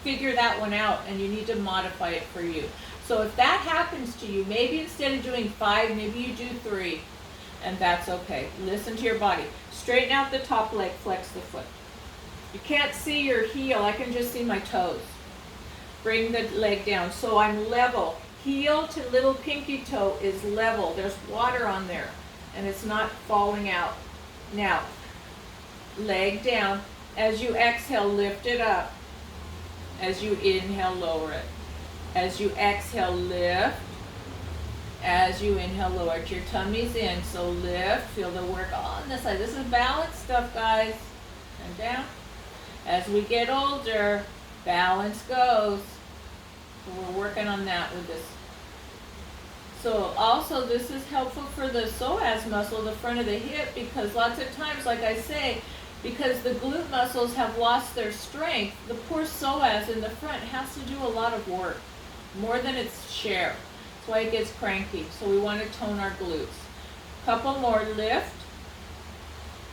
figure that one out and you need to modify it for you. So if that happens to you, maybe instead of doing 5, maybe you do 3, and that's okay. Listen to your body. Straighten out the top leg, flex the foot. You can't see your heel, I can just see my toes. Bring the leg down, so I'm level. Heel to little pinky toe is level. There's water on there, and it's not falling out. Now, leg down. As you exhale, lift it up. As you inhale, lower it. As you exhale, lift. As you inhale, lower it. Your tummy's in, so lift. Feel the work on this side. This is balance stuff, guys. And down. As we get older, balance goes. So we're working on that with this. So also this is helpful for the psoas muscle, the front of the hip, because lots of times, like I say, because the glute muscles have lost their strength. The poor psoas in the front has to do a lot of work, more than its share. That's why it gets cranky. So we want to tone our glutes. Couple more, lift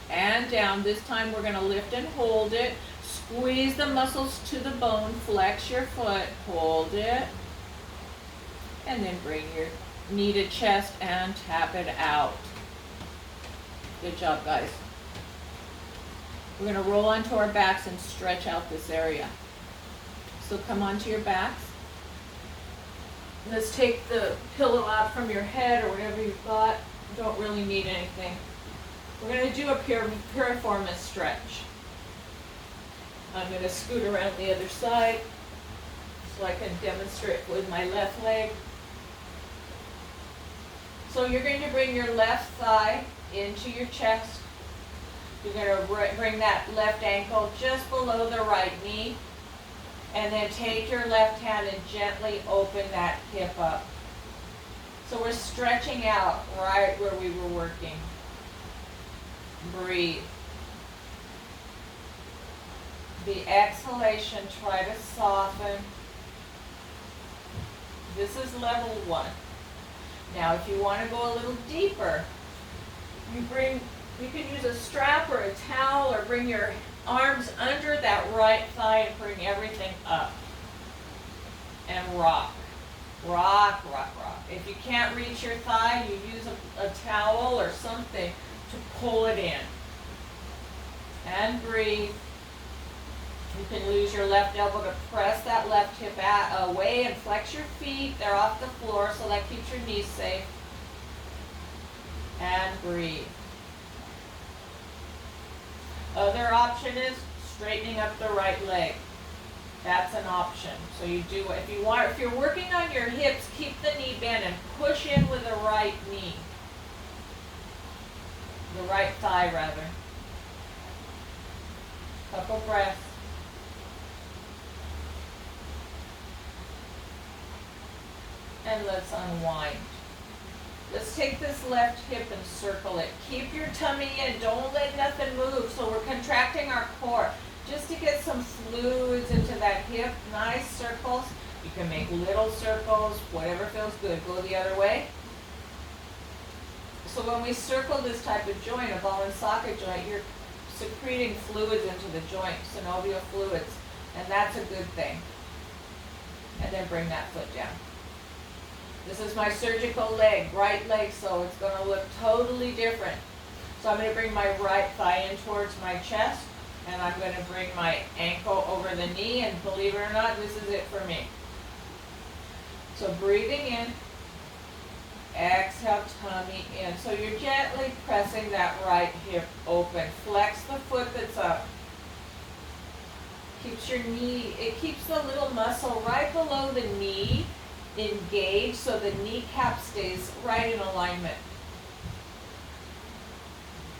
and down. This time we're going to lift and hold it. Squeeze the muscles to the bone, flex your foot, hold it, and then bring your knee to chest and tap it out. Good job, guys. We're going to roll onto our backs and stretch out this area. So come onto your backs. Let's take the pillow out from your head or whatever you've got. You don't really need anything. We're going to do a piriformis stretch. I'm going to scoot around the other side so I can demonstrate with my left leg. So you're going to bring your left thigh into your chest. You're going to bring that left ankle just below the right knee. And then take your left hand and gently open that hip up. So we're stretching out right where we were working. Breathe. The exhalation, try to soften. This is level 1. Now if you want to go a little deeper, you can use a strap or a towel or bring your arms under that right thigh and bring everything up. And rock. Rock, rock, rock. If you can't reach your thigh, you use a towel or something to pull it in. And breathe. You can use your left elbow to press that left hip away and flex your feet. They're off the floor, so that keeps your knees safe. And breathe. Other option is straightening up the right leg. That's an option. So you do, if you're working on your hips, keep the knee bent and push in with the right knee. The right thigh, rather. Couple breaths. And let's unwind. Let's take this left hip and circle it. Keep your tummy in. Don't let nothing move. So we're contracting our core just to get some fluids into that hip. Nice circles. You can make little circles, whatever feels good. Go the other way. So when we circle this type of joint, a ball and socket joint, you're secreting fluids into the joint, synovial fluids, and that's a good thing. And then bring that foot down. This is my surgical leg, right leg, so it's going to look totally different. So I'm going to bring my right thigh in towards my chest, and I'm going to bring my ankle over the knee, and believe it or not, this is it for me. So breathing in, exhale, tummy in. So you're gently pressing that right hip open. Flex the foot that's up. Keeps your knee, it keeps the little muscle right below the knee engaged, so the kneecap stays right in alignment.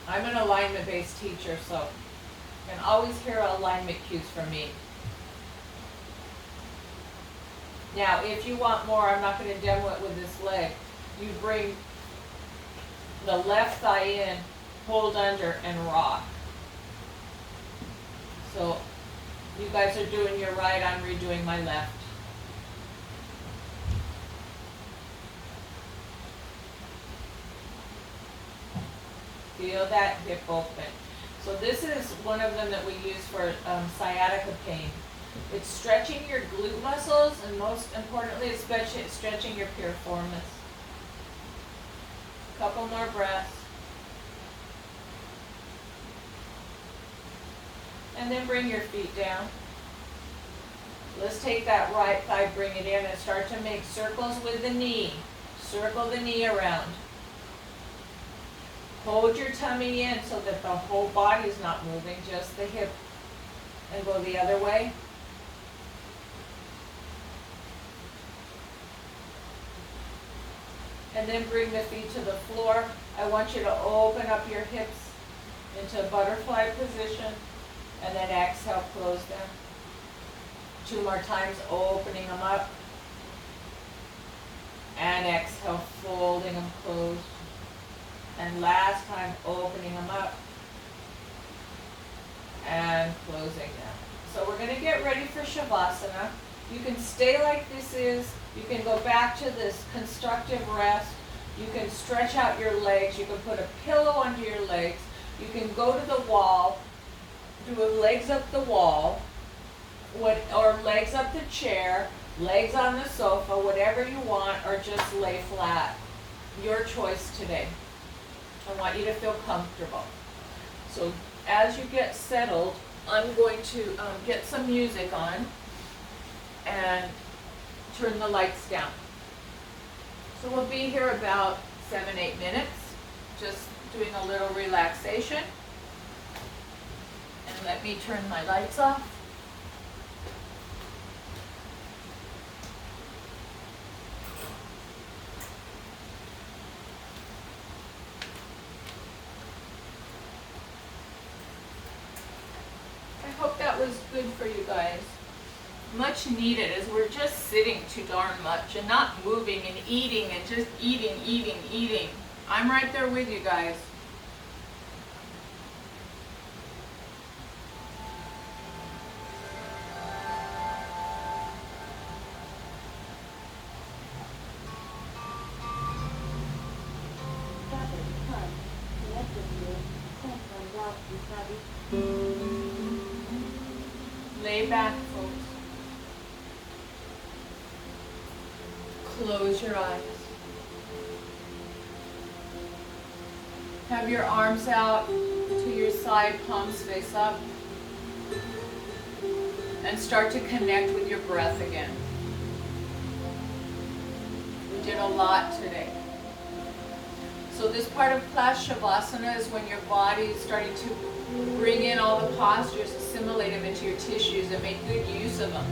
I'm an alignment-based teacher, so you can always hear alignment cues from me. Now, if you want more, I'm not going to demo it with this leg. You bring the left thigh in, hold under, and rock. So you guys are doing your right, I'm redoing my left. Feel that hip open. So this is one of them that we use for sciatica pain. It's stretching your glute muscles, and most importantly, it's stretching your piriformis. Couple more breaths. And then bring your feet down. Let's take that right thigh, bring it in, and start to make circles with the knee. Circle the knee around. Hold your tummy in so that the whole body is not moving, just the hip. And go the other way. And then bring the feet to the floor. I want you to open up your hips into a butterfly position. And then exhale, close them. 2 more times, opening them up. And exhale, folding them closed. And last time, opening them up. and closing them. So we're going to get ready for Shavasana. You can stay like this is. You can go back to this constructive rest. You can stretch out your legs. You can put a pillow under your legs. You can go to the wall, do legs up the wall, or legs up the chair, legs on the sofa, whatever you want, or just lay flat. Your choice today. I want you to feel comfortable. So as you get settled, I'm going to get some music on and turn the lights down. So we'll be here about 7-8 minutes, just doing a little relaxation. And let me turn my lights off. I hope that was good for you guys. Much needed, as we're just sitting too darn much and not moving and eating and just eating. I'm right there with you guys. Lay back, folks. Close your eyes. Have your arms out to your side, palms face up. And start to connect with your breath again. We did a lot today. So this part of class Shavasana is when your body is starting to bring in all the postures, assimilate them into your tissues, and make good use of them.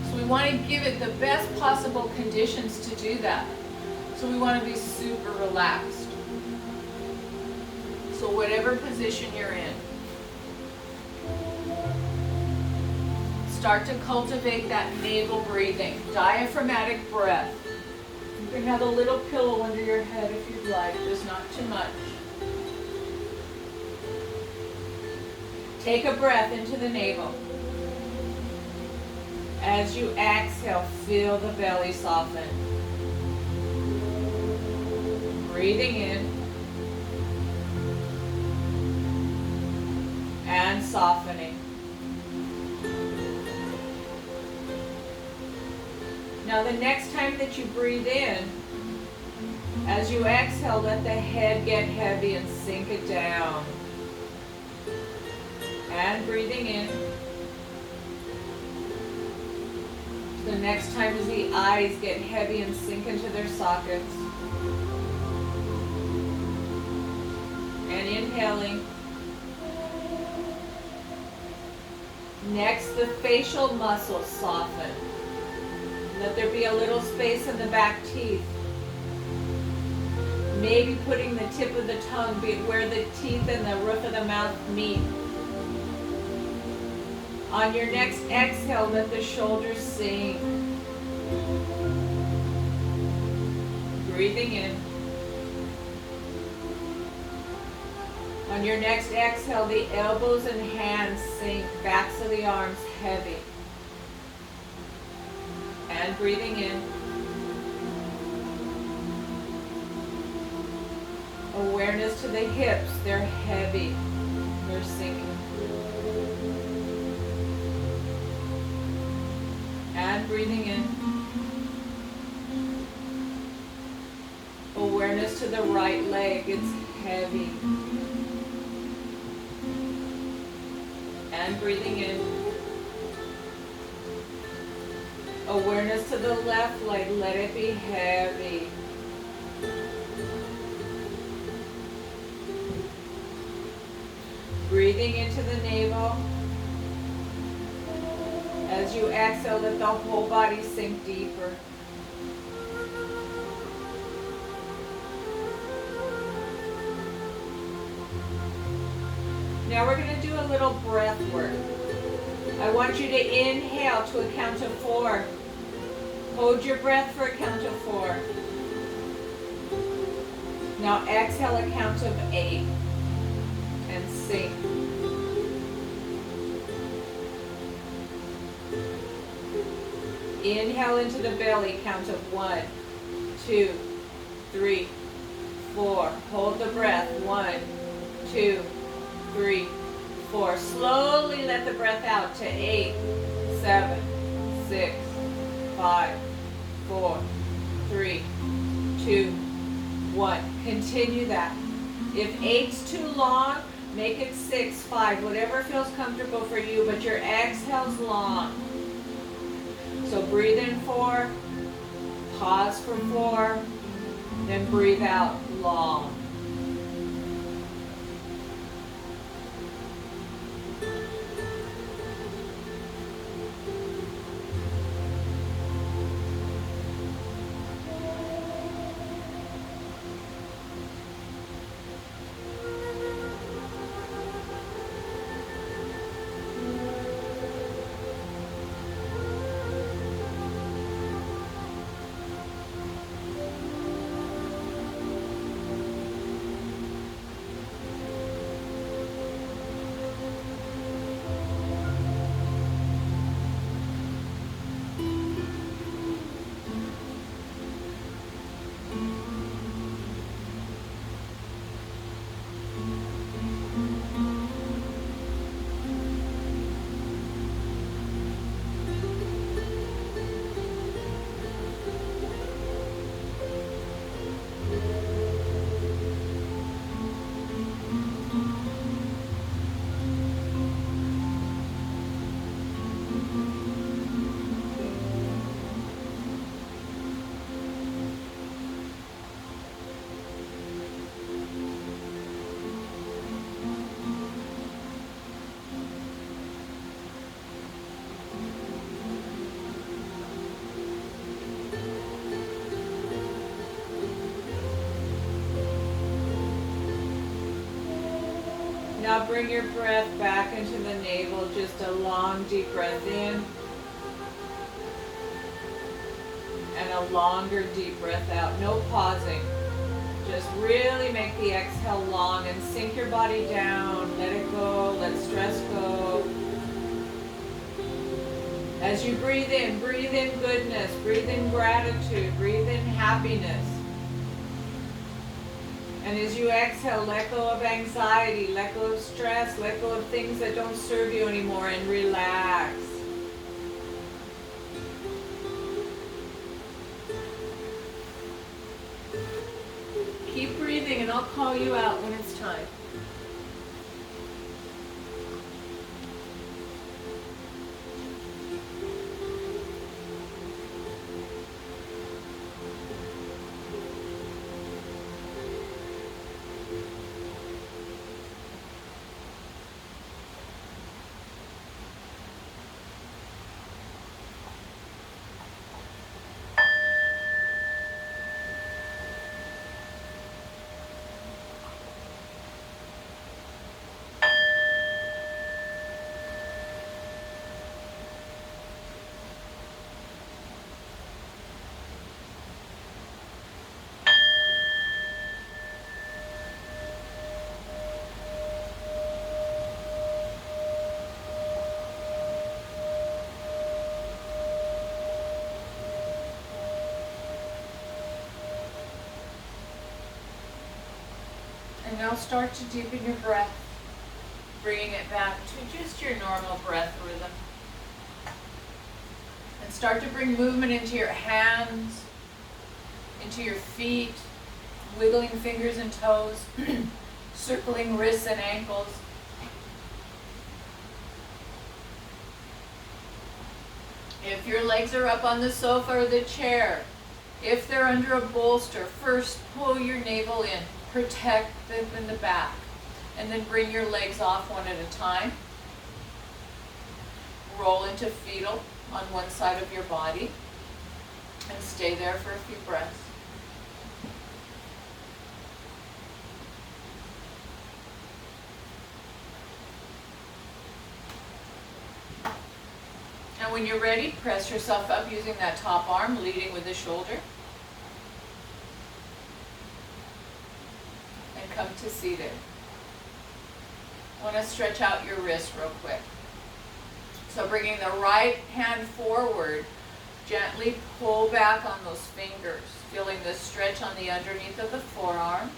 So we want to give it the best possible conditions to do that. So we want to be super relaxed. So whatever position you're in, start to cultivate that navel breathing, diaphragmatic breath. You can have a little pillow under your head if you'd like, just not too much. Take a breath into the navel. As you exhale, feel the belly soften. Breathing in and softening. Now the next time that you breathe in, as you exhale, let the head get heavy and sink it down. And breathing in. The next time as the eyes get heavy and sink into their sockets. And inhaling. Next, the facial muscles soften. Let there be a little space in the back teeth. Maybe putting the tip of the tongue where the teeth and the roof of the mouth meet. On your next exhale, let the shoulders sink. Breathing in. On your next exhale, the elbows and hands sink, backs of the arms heavy. And breathing in. Awareness to the hips, they're heavy, they're sinking. And breathing in. Awareness to the right leg, it's heavy. And breathing in. Awareness to the left leg, let it be heavy. Breathing into the navel. As you exhale, let the whole body sink deeper. Now we're going to do a little breath work. I want you to inhale to a count of 4. Hold your breath for a count of 4. Now exhale a count of 8. And sink. Inhale into the belly, count of 1, 2, 3, 4. Hold the breath. 1, 2, 3, 4. Slowly let the breath out to 8, 7, 6, 5, 4, 3, 2, 1. Continue that. If 8's too long, make it 6, 5, whatever feels comfortable for you, but your exhale's long. So breathe in 4, pause for 4, then breathe out long. Now bring your breath back into the navel, just a long deep breath in. And a longer deep breath out, no pausing. Just really make the exhale long and sink your body down. Let it go, let stress go. As you breathe in goodness, breathe in gratitude, breathe in happiness. And as you exhale, let go of anxiety, let go of stress, let go of things that don't serve you anymore, and relax. Keep breathing and I'll call you out when it's time. And now start to deepen your breath, bringing it back to just your normal breath rhythm. And start to bring movement into your hands, into your feet, wiggling fingers and toes, circling wrists and ankles. If your legs are up on the sofa or the chair, if they're under a bolster, first pull your navel in. Protect them in the back. And then bring your legs off one at a time. Roll into fetal on one side of your body. And stay there for a few breaths. And when you're ready, press yourself up using that top arm, leading with the shoulder. Come to seated. I want to stretch out your wrist real quick. So bringing the right hand forward, Gently pull back on those fingers, feeling the stretch on the underneath of the forearm.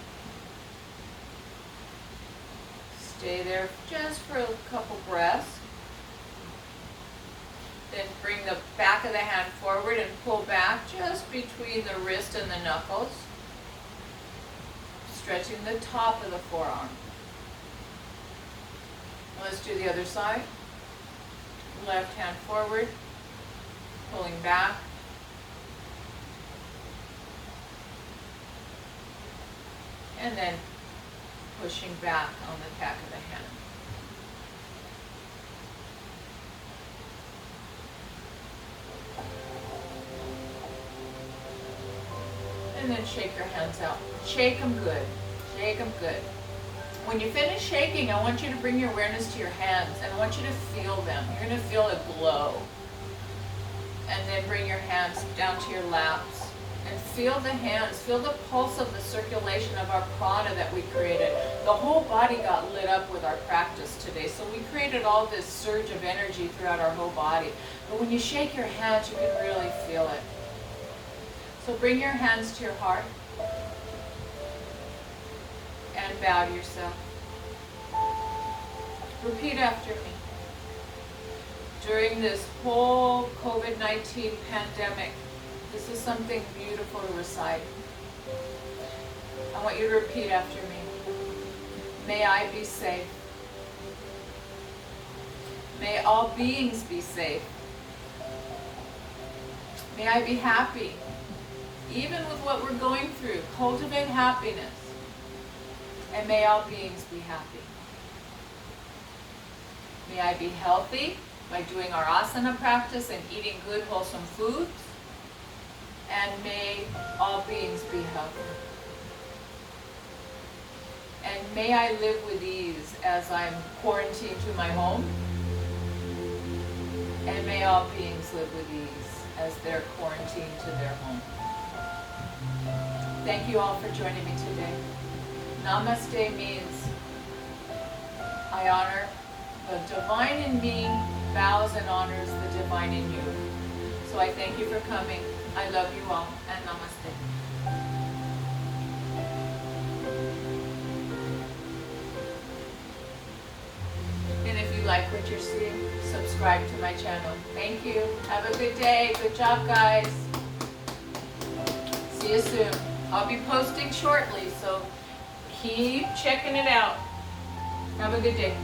Stay there just for a couple breaths. Then bring the back of the hand forward and pull back just between the wrist and the knuckles. Stretching the top of the forearm. Let's do the other side. Left hand forward, pulling back. And then pushing back on the back of the hand. And then shake your hands out. Shake them good. Shake them good. When you finish shaking, I want you to bring your awareness to your hands, and I want you to feel them. You're going to feel a glow. And then bring your hands down to your laps. And feel the hands. Feel the pulse of the circulation of our prana that we created. The whole body got lit up with our practice today. So we created all this surge of energy throughout our whole body. But when you shake your hands, you can really feel it. So bring your hands to your heart. And bow to yourself. Repeat after me. During this whole COVID-19 pandemic, this is something beautiful to recite. I want you to repeat after me. May I be safe. May all beings be safe. May I be happy. Even with what we're going through, cultivate happiness. And may all beings be happy. May I be healthy by doing our asana practice and eating good, wholesome foods. And may all beings be healthy. And may I live with ease as I'm quarantined to my home. And may all beings live with ease as they're quarantined to their home. Thank you all for joining me today. Namaste means I honor the divine in me, bows and honors the divine in you. So I thank you for coming. I love you all, and namaste. And if you like what you're seeing, subscribe to my channel. Thank you. Have a good day. Good job, guys. See you soon. I'll be posting shortly, so keep checking it out. Have a good day.